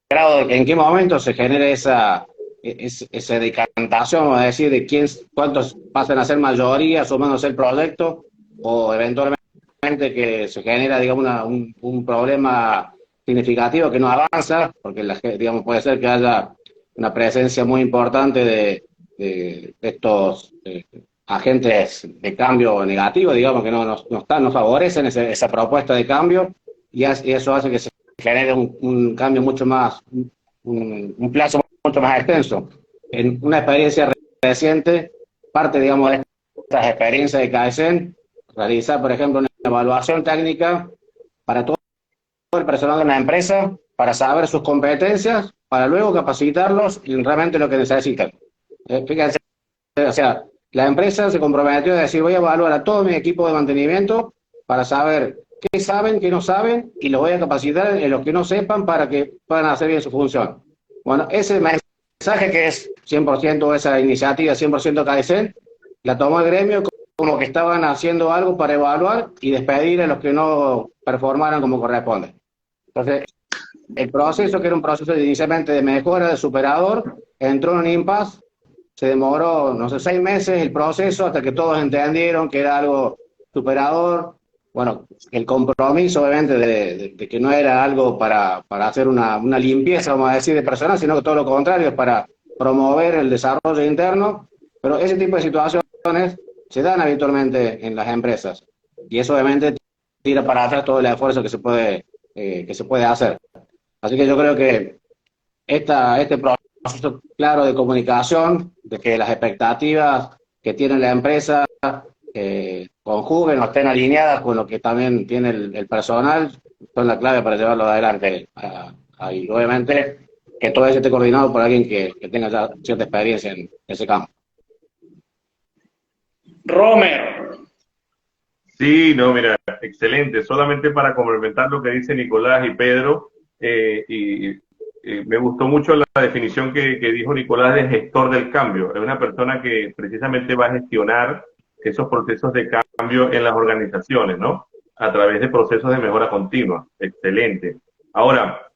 Speaker 4: grado de en qué momento se genera esa decantación, vamos a decir, de cuántos pasan a ser mayoría sumándose el proyecto, o eventualmente que se genera, digamos, un problema significativo que no avanza, porque digamos, puede ser que haya una presencia muy importante de estos agentes de cambio negativo, digamos, que no favorecen esa propuesta de cambio, y eso hace que se genere un cambio mucho más, un plazo mucho más extenso. En una experiencia reciente, parte, digamos, de estas experiencias de Kaizen, realizar, por ejemplo, una evaluación técnica para todo el personal de una empresa, para saber sus competencias, para luego capacitarlos en realmente lo que necesitan. Fíjense, o sea, la empresa se comprometió a decir, voy a evaluar a todo mi equipo de mantenimiento para saber qué saben, qué no saben, y los voy a capacitar en los que no sepan para que puedan hacer bien su función. Bueno, ese mensaje que es 100%, esa iniciativa 100% Kaizen, la tomó el gremio como que estaban haciendo algo para evaluar y despedir a los que no performaran como corresponde. Entonces, el proceso, que era un proceso inicialmente de mejora, de superador, entró en un impasse, se demoró, no sé, 6 meses el proceso hasta que todos entendieron que era algo superador. Bueno, el compromiso, obviamente, de que no era algo para hacer una limpieza, vamos a decir, de personal, sino que todo lo contrario, para promover el desarrollo interno. Pero ese tipo de situaciones se dan habitualmente en las empresas, y eso obviamente tira para atrás todo el esfuerzo que se puede hacer. Así que yo creo que este proceso claro de comunicación, de que las expectativas que tiene la empresa conjuguen o estén alineadas con lo que también tiene el personal, son la clave para llevarlo adelante. Y obviamente que todo eso esté coordinado por alguien que tenga ya cierta experiencia en ese campo.
Speaker 1: Romer.
Speaker 3: Sí, no, mira, excelente. Solamente para complementar lo que dice Nicolás y Pedro, me gustó mucho la definición que dijo Nicolás de gestor del cambio. Es una persona que precisamente va a gestionar esos procesos de cambio en las organizaciones, ¿no? A través de procesos de mejora continua. Excelente. Ahora,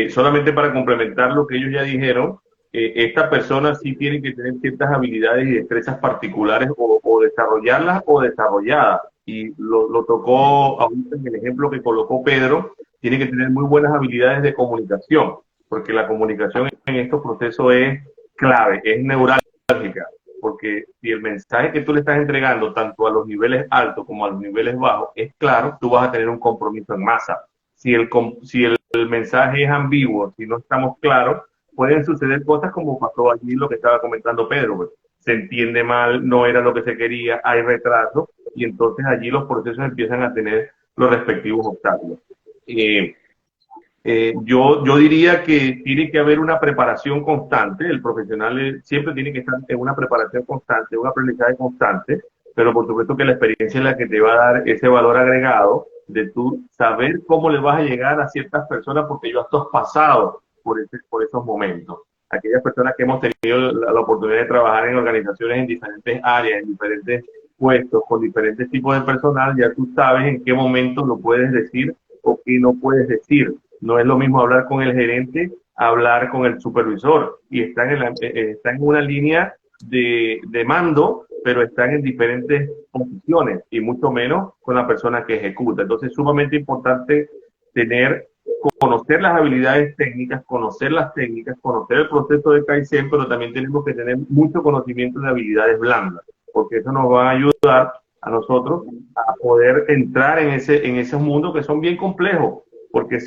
Speaker 3: solamente para complementar lo que ellos ya dijeron, esta persona sí tiene que tener ciertas habilidades y destrezas particulares, o desarrollarlas o desarrolladas. Y lo tocó ahorita en el ejemplo que colocó Pedro. Tiene que tener muy buenas habilidades de comunicación, porque la comunicación en estos procesos es clave, es neurálgica, porque si el mensaje que tú le estás entregando tanto a los niveles altos como a los niveles bajos es claro, tú vas a tener un compromiso en masa. Si el mensaje es ambiguo, si no estamos claros, pueden suceder cosas como pasó allí, lo que estaba comentando Pedro, pues. Se entiende mal, no era lo que se quería, hay retraso, y entonces allí los procesos empiezan a tener los respectivos obstáculos. Yo diría que tiene que haber una preparación constante. El profesional siempre tiene que estar en una preparación constante, un aprendizaje constante, pero por supuesto que la experiencia es la que te va a dar ese valor agregado de tú saber cómo le vas a llegar a ciertas personas, porque ya tú has pasado por esos momentos. Aquellas personas que hemos tenido la oportunidad de trabajar en organizaciones en diferentes áreas, en diferentes puestos, con diferentes tipos de personal, ya tú sabes en qué momento lo puedes decir o qué no puedes decir. No es lo mismo hablar con el gerente, hablar con el supervisor, y están en una línea de mando, pero están en diferentes posiciones, y mucho menos con la persona que ejecuta. Entonces es sumamente importante conocer las habilidades técnicas, conocer las técnicas, conocer el proceso de Kaizen, pero también tenemos que tener mucho conocimiento de habilidades blandas, porque eso nos va a ayudar a nosotros a poder entrar en esos mundos que son bien complejos, porque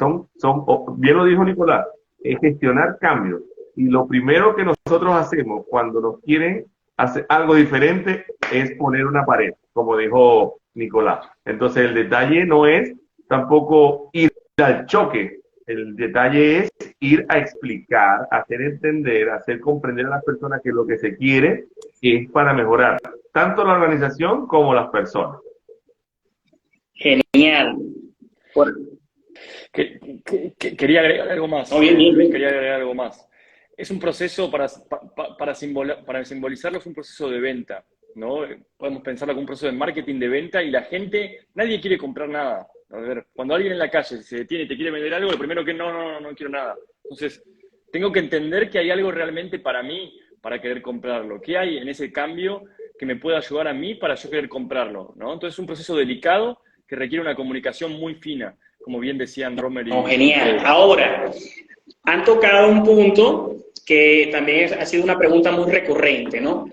Speaker 3: bien lo dijo Nicolás, es gestionar cambios. Y lo primero que nosotros hacemos cuando nos quieren hacer algo diferente es poner una pared, como dijo Nicolás. Entonces el detalle no es tampoco ir al choque, el detalle es ir a explicar, hacer entender, hacer comprender a las personas que lo que se quiere es para mejorar tanto la organización como las personas.
Speaker 1: Genial.
Speaker 2: Quería agregar algo más. Quería agregar algo más. Es un proceso, para simbolizarlo, es un proceso de venta. ¿no? Podemos pensarlo como un proceso de marketing, de venta, y la gente, nadie quiere comprar nada. A ver, cuando alguien en la calle se detiene y te quiere vender algo, lo primero que no quiero nada. Entonces, tengo que entender que hay algo realmente para mí, para querer comprarlo. ¿Qué hay en ese cambio que me pueda ayudar a mí para yo querer comprarlo, ¿no? Entonces, es un proceso delicado que requiere una comunicación muy fina, como bien decían Romer y...
Speaker 1: No, genial. Ahora, han tocado un punto que también ha sido una pregunta muy recurrente, ¿no?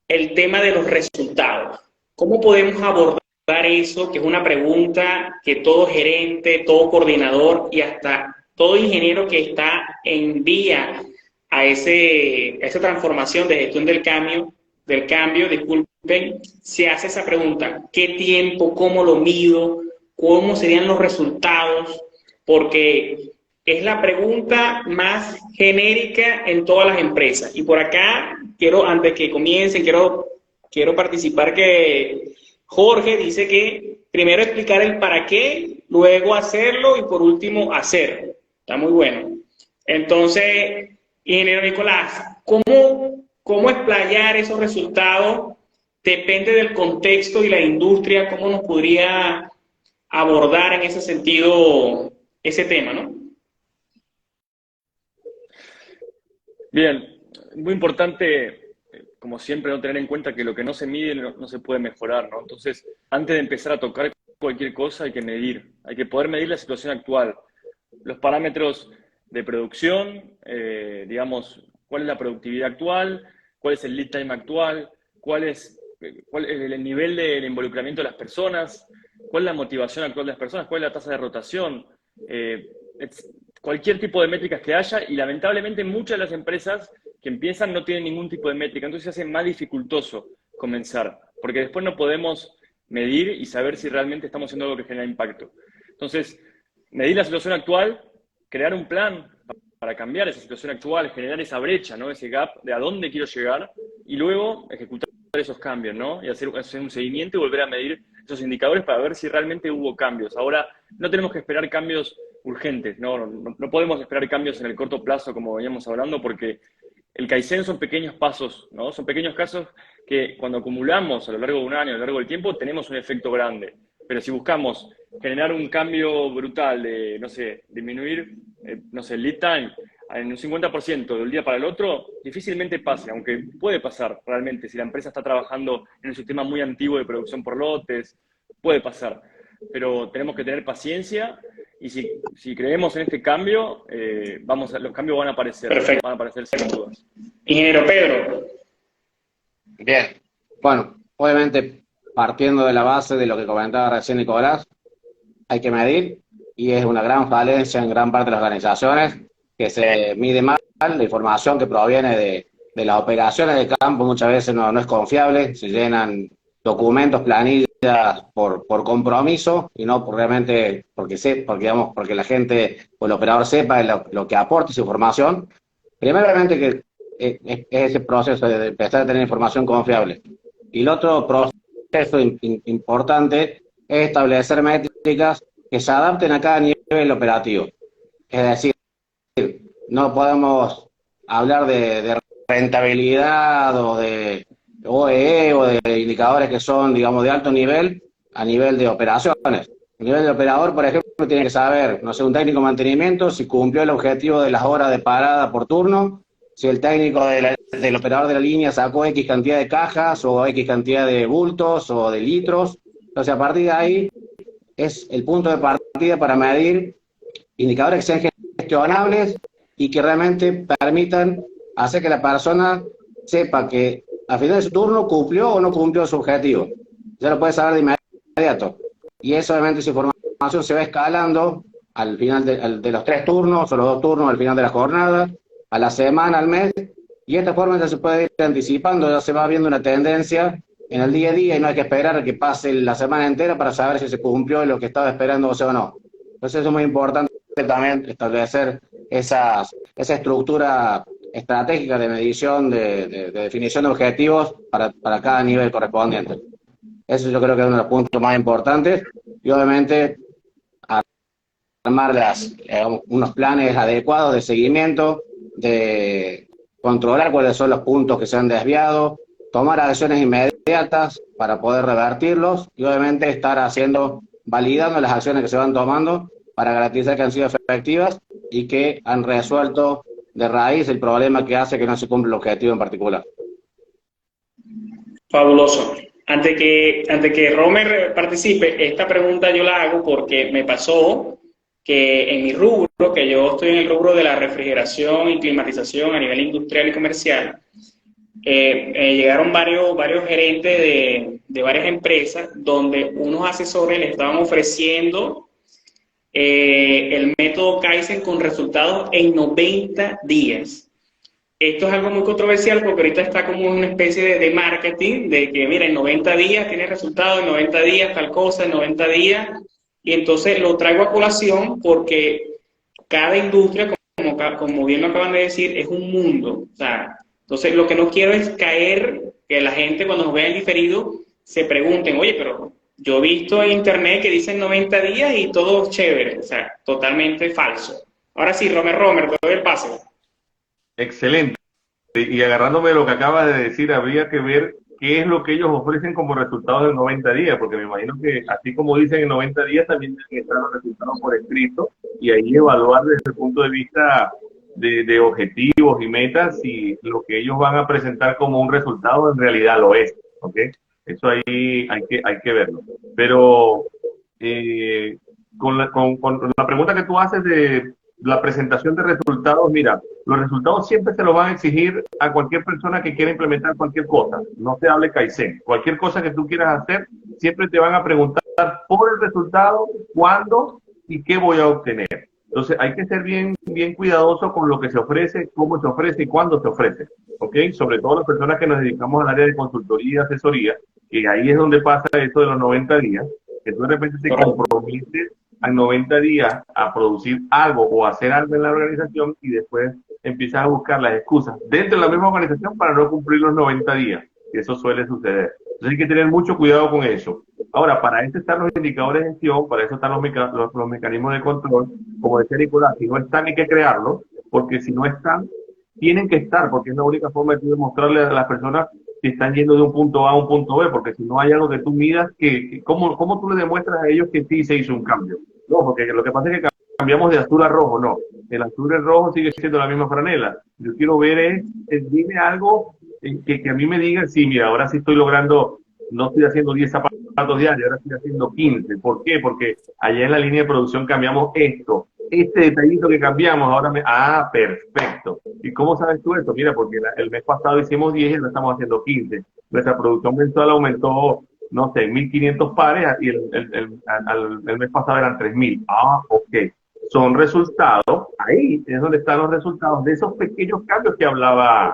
Speaker 1: El tema de los resultados. ¿Cómo podemos abordar eso? Que es una pregunta que todo gerente, todo coordinador y hasta todo ingeniero que está en vía a esa transformación de gestión del cambio, disculpen, se hace esa pregunta. ¿Qué tiempo? ¿Cómo lo mido? ¿Cómo serían los resultados? Porque es la pregunta más genérica en todas las empresas. Y por acá, antes que comiencen, quiero participar que Jorge dice que primero explicar el para qué, luego hacerlo y por último hacerlo. Está muy bueno. Entonces, ingeniero Nicolás, ¿cómo explayar esos resultados? Depende del contexto y la industria, ¿cómo nos podría abordar en ese sentido ese tema, ¿no?
Speaker 2: Bien, muy importante, como siempre, no tener en cuenta que lo que no se mide no se puede mejorar, ¿no? Entonces, antes de empezar a tocar cualquier cosa hay que medir, hay que poder medir la situación actual, los parámetros de producción, digamos, cuál es la productividad actual, cuál es el lead time actual, cuál es el nivel del involucramiento de las personas, cuál es la motivación actual de las personas, cuál es la tasa de rotación, cualquier tipo de métricas que haya, y lamentablemente muchas de las empresas que empiezan no tienen ningún tipo de métrica, entonces se hace más dificultoso comenzar, porque después no podemos medir y saber si realmente estamos haciendo algo que genera impacto. Entonces, medir la situación actual, crear un plan para cambiar esa situación actual, generar esa brecha, ¿no? Ese gap de a dónde quiero llegar, y luego ejecutar esos cambios, ¿no? Y hacer un seguimiento y volver a medir esos indicadores para ver si realmente hubo cambios. Ahora, no tenemos que esperar cambios urgentes, no podemos esperar cambios en el corto plazo, como veníamos hablando, porque el Kaizen son pequeños pasos, ¿no? Son pequeños casos que cuando acumulamos a lo largo de un año, a lo largo del tiempo, tenemos un efecto grande. Pero si buscamos generar un cambio brutal de, no sé, disminuir, el lead time en un 50% de un día para el otro, difícilmente pase, aunque puede pasar realmente. Si la empresa está trabajando en un sistema muy antiguo de producción por lotes, puede pasar. Pero tenemos que tener paciencia y si creemos en este cambio, los cambios van a aparecer.
Speaker 1: Perfecto.
Speaker 2: Van a aparecer sin dudas.
Speaker 1: Ingeniero Pedro.
Speaker 4: Bien. Bueno, obviamente, partiendo de la base de lo que comentaba recién Nicolás, hay que medir, y es una gran falencia en gran parte de las organizaciones, que se mide mal, la información que proviene de las operaciones de campo muchas veces no es confiable, se llenan documentos, planillas por compromiso y no realmente porque la gente o el operador sepa lo que aporta esa información. Primeramente que es ese proceso de empezar a tener información confiable. Y el otro proceso importante es establecer métricas que se adapten a cada nivel operativo. Es decir, no podemos hablar de rentabilidad o de OEE o de indicadores que son, digamos, de alto nivel a nivel de operaciones. A nivel de operador, por ejemplo, tiene que saber, no sé, un técnico de mantenimiento si cumplió el objetivo de las horas de parada por turno, si el técnico del operador de la línea sacó X cantidad de cajas o X cantidad de bultos o de litros. Entonces, a partir de ahí es el punto de partida para medir indicadores que sean gestionables y que realmente permitan hacer que la persona sepa que al final de su turno cumplió o no cumplió su objetivo. Ya lo puede saber de inmediato. Y eso, obviamente, esa información se va escalando al final de los 3 turnos o los 2 turnos al final de la jornada, a la semana, al mes, y de esta forma ya se puede ir anticipando, ya se va viendo una tendencia en el día a día y no hay que esperar a que pase la semana entera para saber si se cumplió lo que estaba esperando o no. Entonces eso es muy importante también establecer esa estructura estratégica de medición, de definición de objetivos para cada nivel correspondiente. Eso yo creo que es uno de los puntos más importantes y obviamente armar unos planes adecuados de seguimiento, de controlar cuáles son los puntos que se han desviado, tomar acciones inmediatas inmediatas para poder revertirlos y obviamente estar validando las acciones que se van tomando para garantizar que han sido efectivas y que han resuelto de raíz el problema que hace que no se cumpla el objetivo en particular.
Speaker 1: Fabuloso. Antes que Romer participe, esta pregunta yo la hago porque me pasó que en mi rubro, que yo estoy en el rubro de la refrigeración y climatización a nivel industrial y comercial, llegaron varios gerentes de varias empresas donde unos asesores le estaban ofreciendo el método Kaizen con resultados en 90 días. Esto es algo muy controversial porque ahorita está como una especie de marketing, de que mira, en 90 días tiene resultados, en 90 días tal cosa, en 90 días, y entonces lo traigo a colación porque cada industria, como bien lo acaban de decir, es un mundo. O sea, entonces lo que no quiero es caer, que la gente cuando nos vea en diferido se pregunten, oye, pero yo he visto en internet que dicen 90 días y todo chévere, o sea, totalmente falso. Ahora sí, Romer, te doy el pase.
Speaker 3: Excelente. Y agarrándome de lo que acabas de decir, habría que ver qué es lo que ellos ofrecen como resultados en 90 días, porque me imagino que así como dicen en 90 días, también tienen que estar los resultados por escrito y ahí evaluar desde el punto de vista de objetivos y metas si lo que ellos van a presentar como un resultado en realidad lo es, ¿ok? Eso ahí hay que verlo. Pero con la pregunta que tú haces de la presentación de resultados, mira, los resultados siempre se los van a exigir a cualquier persona que quiera implementar cualquier cosa. No se hable Kaizen. Cualquier cosa que tú quieras hacer, siempre te van a preguntar por el resultado, cuándo y qué voy a obtener. Entonces hay que ser bien cuidadoso con lo que se ofrece, cómo se ofrece y cuándo se ofrece. ¿Ok? Sobre todo las personas que nos dedicamos al área de consultoría y asesoría, que ahí es donde pasa esto de los 90 días, que tú de repente te comprometes a 90 días a producir algo o hacer algo en la organización y después empiezas a buscar las excusas dentro de la misma organización para no cumplir los 90 días. Y eso suele suceder. Entonces hay que tener mucho cuidado con eso. Ahora, para eso están los indicadores de gestión, para eso están los mecanismos de control. Como decía Nicolás, si no están hay que crearlos, porque si no están, tienen que estar, porque es la única forma de demostrarle a las personas que están yendo de un punto A a un punto B, porque si no hay algo que tú midas, ¿cómo tú le demuestras a ellos que sí se hizo un cambio? No, porque lo que pasa es que cambiamos de azul a rojo, no. El azul y el rojo sigue siendo la misma franela. Yo quiero ver dime algo que a mí me diga, sí, mira, ahora sí estoy logrando, no estoy haciendo 10 zapatos diarios, ahora estoy haciendo 15. ¿Por qué? Porque allá en la línea de producción cambiamos esto. Este detallito que cambiamos, ahora perfecto. ¿Y cómo sabes tú esto? Mira, porque el mes pasado hicimos 10 y ahora estamos haciendo 15. Nuestra producción mensual aumentó, no sé, 1.500 pares y el mes pasado eran 3.000. Ok. Son resultados, ahí es donde están los resultados de esos pequeños cambios que hablaba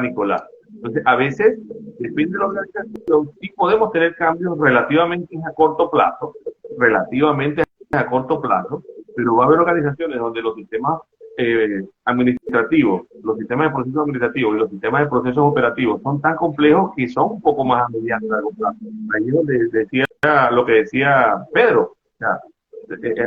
Speaker 3: Nicolás. Entonces, a veces, depende de la organización, sí podemos tener cambios relativamente a corto plazo, pero va a haber organizaciones donde los sistemas administrativos, los sistemas de procesos administrativos y los sistemas de procesos operativos son tan complejos que son un poco más a mediano y largo plazo. Ahí es donde decía lo que decía Pedro. O sea,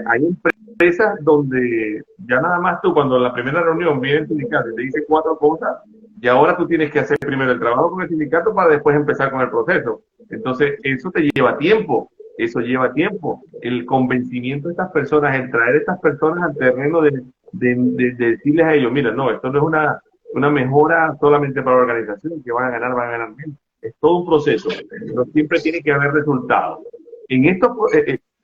Speaker 3: hay empresas donde ya nada más tú, cuando en la primera reunión viene el sindicato y te dice 4 cosas, y ahora tú tienes que hacer primero el trabajo con el sindicato para después empezar con el proceso. Entonces, eso te lleva tiempo. Eso lleva tiempo. El convencimiento de estas personas, el traer a estas personas al terreno de decirles a ellos, mira, no, esto no es una mejora solamente para la organización, que van a ganar menos. Es todo un proceso, pero siempre tiene que haber resultados. En esto,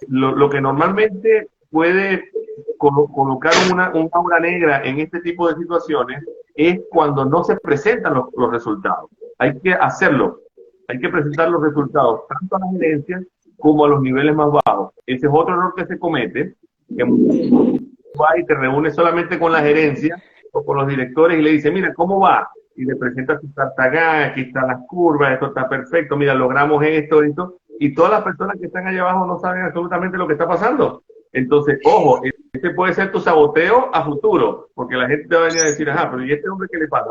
Speaker 3: lo que normalmente puede colocar una aura negra en este tipo de situaciones es cuando no se presentan los resultados. Hay que hacerlo, hay que presentar los resultados tanto a las gerencias como a los niveles más bajos. Ese es otro error que se comete, que va y te reúne solamente con la gerencia o con los directores y le dice, mira, ¿cómo va? Y le presenta su tartagán, aquí están las curvas, esto está perfecto, mira, logramos esto, y todas las personas que están allá abajo no saben absolutamente lo que está pasando. Entonces, ojo, este puede ser tu saboteo a futuro, porque la gente te va a venir a decir, ajá, pero ¿y este hombre qué le pasa?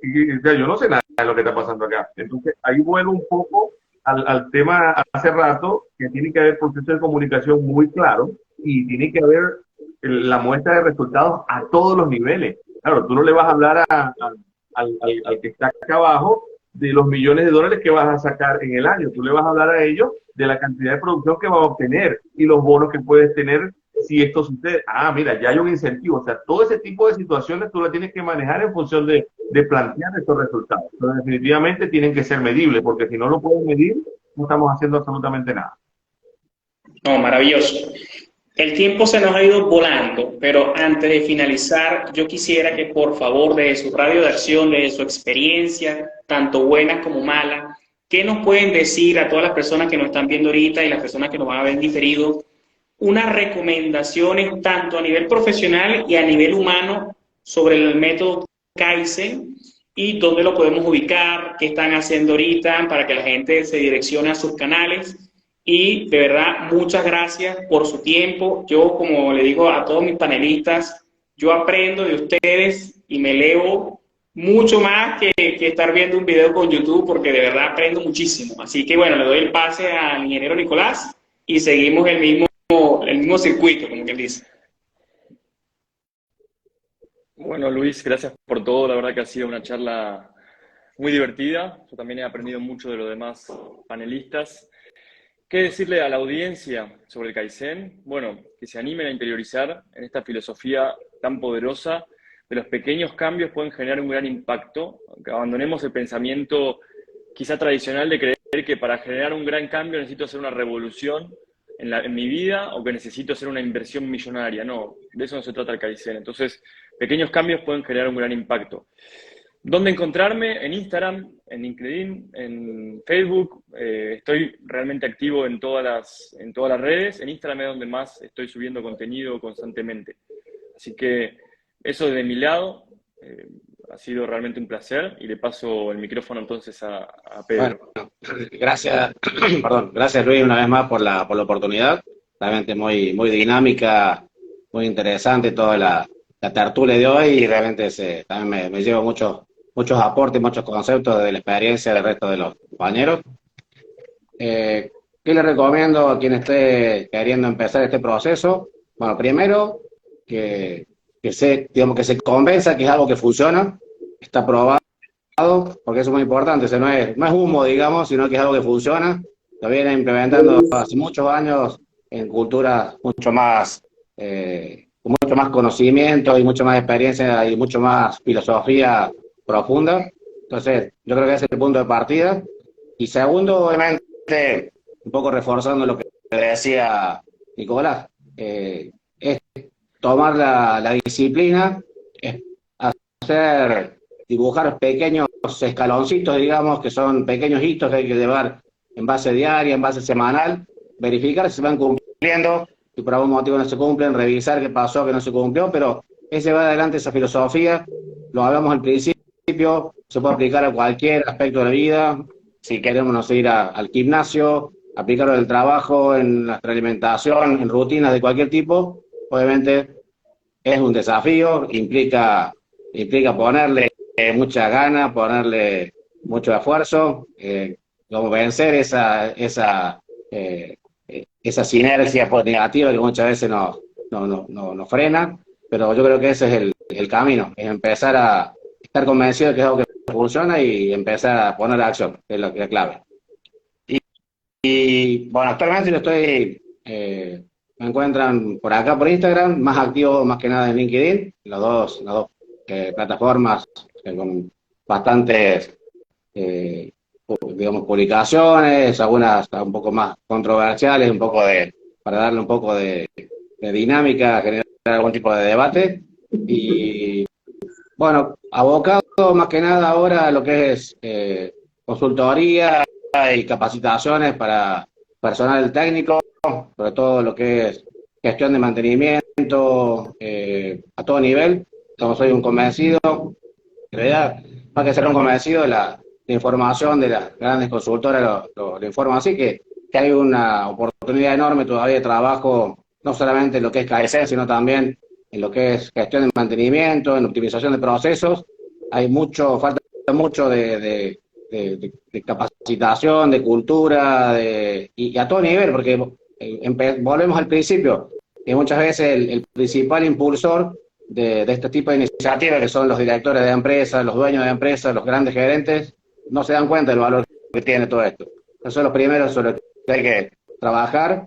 Speaker 3: Y yo no sé nada de lo que está pasando acá. Entonces, ahí vuelvo un poco al tema hace rato, que tiene que haber procesos de comunicación muy claros y tiene que haber la muestra de resultados a todos los niveles. Claro, tú no le vas a hablar al que está acá abajo de los millones de dólares que vas a sacar en el año. Tú le vas a hablar a ellos de la cantidad de producción que vas a obtener y los bonos que puedes tener si esto sucede. Ah, mira, ya hay un incentivo. O sea, todo ese tipo de situaciones tú las tienes que manejar en función de plantear estos resultados. Pero definitivamente tienen que ser medibles, porque si no lo puedes medir, no estamos haciendo absolutamente nada.
Speaker 1: No, maravilloso. El tiempo se nos ha ido volando, pero antes de finalizar, yo quisiera que por favor, desde su radio de acción, desde su experiencia, tanto buena como mala, ¿qué nos pueden decir a todas las personas que nos están viendo ahorita y las personas que nos van a ver en diferido? Unas recomendaciones tanto a nivel profesional y a nivel humano sobre el método Kaizen y dónde lo podemos ubicar, qué están haciendo ahorita para que la gente se direccione a sus canales. Y de verdad, muchas gracias por su tiempo. Yo, como le digo a todos mis panelistas, yo aprendo de ustedes y me elevo mucho más que estar viendo un video con YouTube, porque de verdad aprendo muchísimo. Así que bueno, le doy el pase al ingeniero Nicolás y seguimos el mismo circuito, como quien dice.
Speaker 2: Bueno, Luis, gracias por todo. La verdad que ha sido una charla muy divertida. Yo también he aprendido mucho de los demás panelistas. ¿Qué decirle a la audiencia sobre el Kaizen? Bueno, que se animen a interiorizar en esta filosofía tan poderosa. De los pequeños cambios pueden generar un gran impacto. Que abandonemos el pensamiento quizá tradicional de creer que para generar un gran cambio necesito hacer una revolución en mi vida o que necesito hacer una inversión millonaria. No, de eso no se trata el Kaizen. Entonces, pequeños cambios pueden generar un gran impacto. ¿Dónde encontrarme? En Instagram, en LinkedIn, en Facebook. Estoy realmente activo en todas las redes. En Instagram es donde más estoy subiendo contenido constantemente. Así que eso de mi lado ha sido realmente un placer y le paso el micrófono entonces a Pedro.
Speaker 4: Bueno, gracias, perdón, gracias Luis una vez más por la oportunidad. Realmente muy, muy dinámica, muy interesante toda la tertulia de hoy y realmente también me llevo muchos aportes, muchos conceptos de la experiencia del resto de los compañeros. ¿Qué le recomiendo a quien esté queriendo empezar este proceso? Bueno, primero, que se convenza que es algo que funciona, está probado, porque eso es muy importante, no es humo, digamos, sino que es algo que funciona. Lo viene implementando hace muchos años en culturas mucho más, con mucho más conocimiento y mucho más experiencia y mucho más filosofía profunda. Entonces, yo creo que ese es el punto de partida. Y segundo, obviamente, un poco reforzando lo que decía Nicolás, es tomar la disciplina, es dibujar pequeños escaloncitos, digamos, que son pequeños hitos que hay que llevar en base diaria, en base semanal, verificar si se van cumpliendo, si por algún motivo no se cumplen, revisar qué pasó, que no se cumplió, pero ese va adelante, esa filosofía, lo hablamos al principio, se puede aplicar a cualquier aspecto de la vida, si queremos no sé, ir al gimnasio, aplicarlo en el trabajo, en nuestra alimentación, en rutinas de cualquier tipo, obviamente es un desafío, implica ponerle mucha gana, ponerle mucho esfuerzo, como vencer esa sinergia negativa que muchas veces nos frena, pero yo creo que ese es el camino, es empezar a estar convencido de que es algo que funciona y empezar a poner acción, que es la clave. Y bueno, actualmente me encuentran por acá por Instagram, más activo más que nada en LinkedIn, las dos plataformas con bastantes digamos, publicaciones, algunas un poco más controversiales, para darle un poco de dinámica, generar algún tipo de debate. Y bueno, abocado más que nada ahora a lo que es consultoría y capacitaciones para personal técnico, sobre todo lo que es gestión de mantenimiento a todo nivel. Como soy un convencido, en realidad, más que ser un convencido, la información de las grandes consultoras lo informan así, que hay una oportunidad enorme todavía de trabajo, no solamente en lo que es Kaizen, sino también en lo que es gestión de mantenimiento, en optimización de procesos. Falta mucho de capacitación, de cultura, y a todo nivel, porque volvemos al principio, que muchas veces el principal impulsor de este tipo de iniciativas, que son los directores de empresas, los dueños de empresas, los grandes gerentes, no se dan cuenta del valor que tiene todo esto. Esos son los primeros sobre los que hay que trabajar,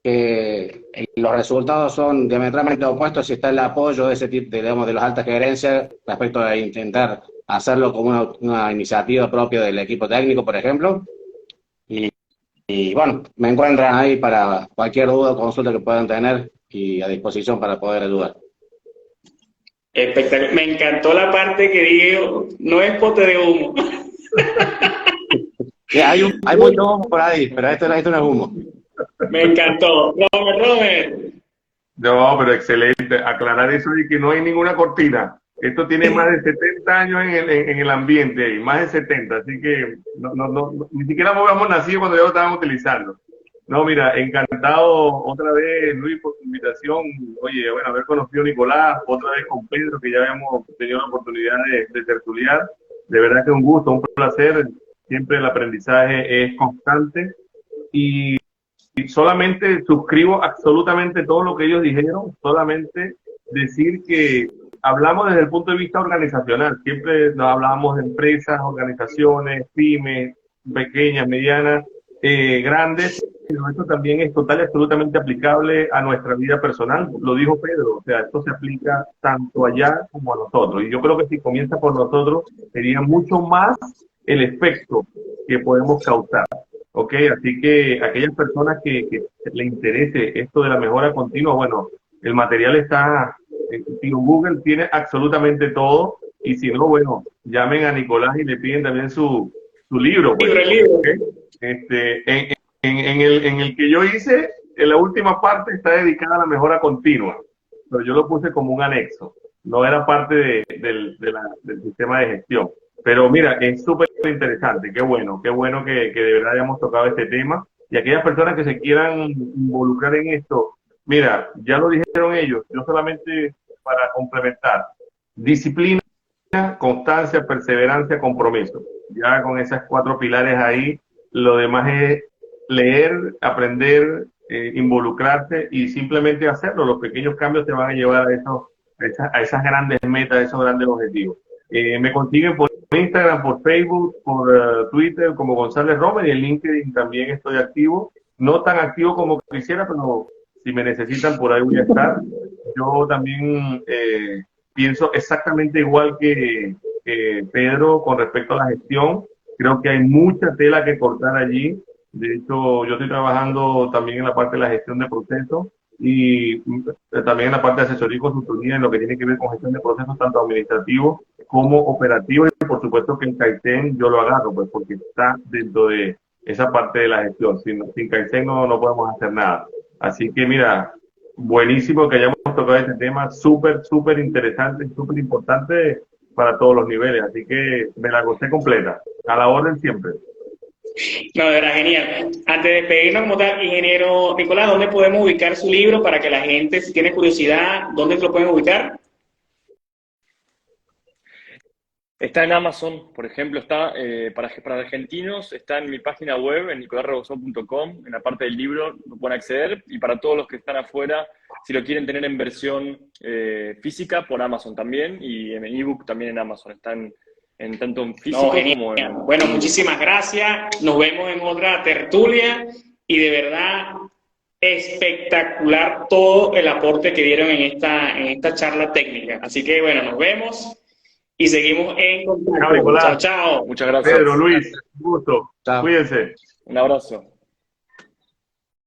Speaker 4: que los resultados son diametralmente opuestos si está el apoyo de ese tipo, digamos, de las altas gerencias respecto a intentar hacerlo como una iniciativa propia del equipo técnico, por ejemplo. Y bueno, me encuentran ahí para cualquier duda o consulta que puedan tener y a disposición para poder ayudar.
Speaker 1: Espectacular. Me encantó la parte que digo, no es pote de humo.
Speaker 4: Sí, hay mucho humo por ahí, pero esto no es humo.
Speaker 1: Me encantó. Robert.
Speaker 3: No, pero excelente. Aclarar eso de que no hay ninguna cortina. Esto tiene más de 70 años en el ambiente, más de 70, así que ni siquiera habíamos nacido cuando ya lo estaban utilizando. No, mira, encantado otra vez, Luis, por tu invitación. Oye, bueno, haber conocido a Nicolás, otra vez con Pedro, que ya habíamos tenido la oportunidad de tertuliar. De verdad que un gusto, un placer. Siempre el aprendizaje es constante. Y solamente suscribo absolutamente todo lo que ellos dijeron, solamente decir que hablamos desde el punto de vista organizacional, siempre nos hablábamos de empresas, organizaciones, pymes, pequeñas, medianas, grandes, pero esto también es total y absolutamente aplicable a nuestra vida personal, lo dijo Pedro, o sea, esto se aplica tanto allá como a nosotros, y yo creo que si comienza por nosotros, sería mucho más el efecto que podemos causar. Ok, así que aquellas personas que le interese esto de la mejora continua, bueno, el material está, Google tiene absolutamente todo, y si no, bueno, llamen a Nicolás y le piden también su libro. Pues,
Speaker 1: Libro.
Speaker 3: ¿okay? En el que yo hice, en la última parte está dedicada a la mejora continua, pero yo lo puse como un anexo, no era parte del sistema de gestión. Pero mira, es súper interesante, qué bueno que de verdad hayamos tocado este tema. Y aquellas personas que se quieran involucrar en esto, mira, ya lo dijeron ellos, yo solamente para complementar, disciplina, constancia, perseverancia, compromiso. Ya con esas 4 pilares ahí, lo demás es leer, aprender, involucrarse y simplemente hacerlo. Los pequeños cambios te van a llevar a esas grandes metas, a esos grandes objetivos. Me consiguen por Instagram, por Facebook, por Twitter como González Romer, y en LinkedIn también estoy activo. No tan activo como quisiera, pero si me necesitan por ahí voy a estar. Yo también pienso exactamente igual que Pedro con respecto a la gestión. Creo que hay mucha tela que cortar allí. De hecho, yo estoy trabajando también en la parte de la gestión de procesos y también en la parte de asesoría y consultoría en lo que tiene que ver con gestión de procesos tanto administrativos como operativos, y por supuesto que en Kaizen yo lo agarro, pues porque está dentro de esa parte de la gestión. Sin Kaizen no podemos hacer nada. Así que mira, buenísimo que hayamos tocado este tema, súper interesante, súper importante para todos los niveles. Así que me la gocé completa, a la orden siempre.
Speaker 1: No, de verdad, genial. Antes de despedirnos como tal, ingeniero Nicolás, ¿dónde podemos ubicar su libro para que la gente, si tiene curiosidad, dónde lo pueden ubicar?
Speaker 2: Está en Amazon, por ejemplo, está para argentinos, está en mi página web, en nicolasrebosón.com, en la parte del libro lo pueden acceder, y para todos los que están afuera, si lo quieren tener en versión física, por Amazon también, y en ebook también en Amazon, están tanto en físico como en...
Speaker 1: Bueno, muchísimas gracias, nos vemos en otra tertulia, y de verdad, espectacular todo el aporte que dieron en esta charla técnica. Así que bueno, nos vemos. Y seguimos en contacto.
Speaker 3: Chao, Nicolás.
Speaker 1: Chao.
Speaker 2: Muchas gracias.
Speaker 3: Pedro, Luis, un gusto.
Speaker 4: Chao.
Speaker 3: Cuídense.
Speaker 2: Un abrazo.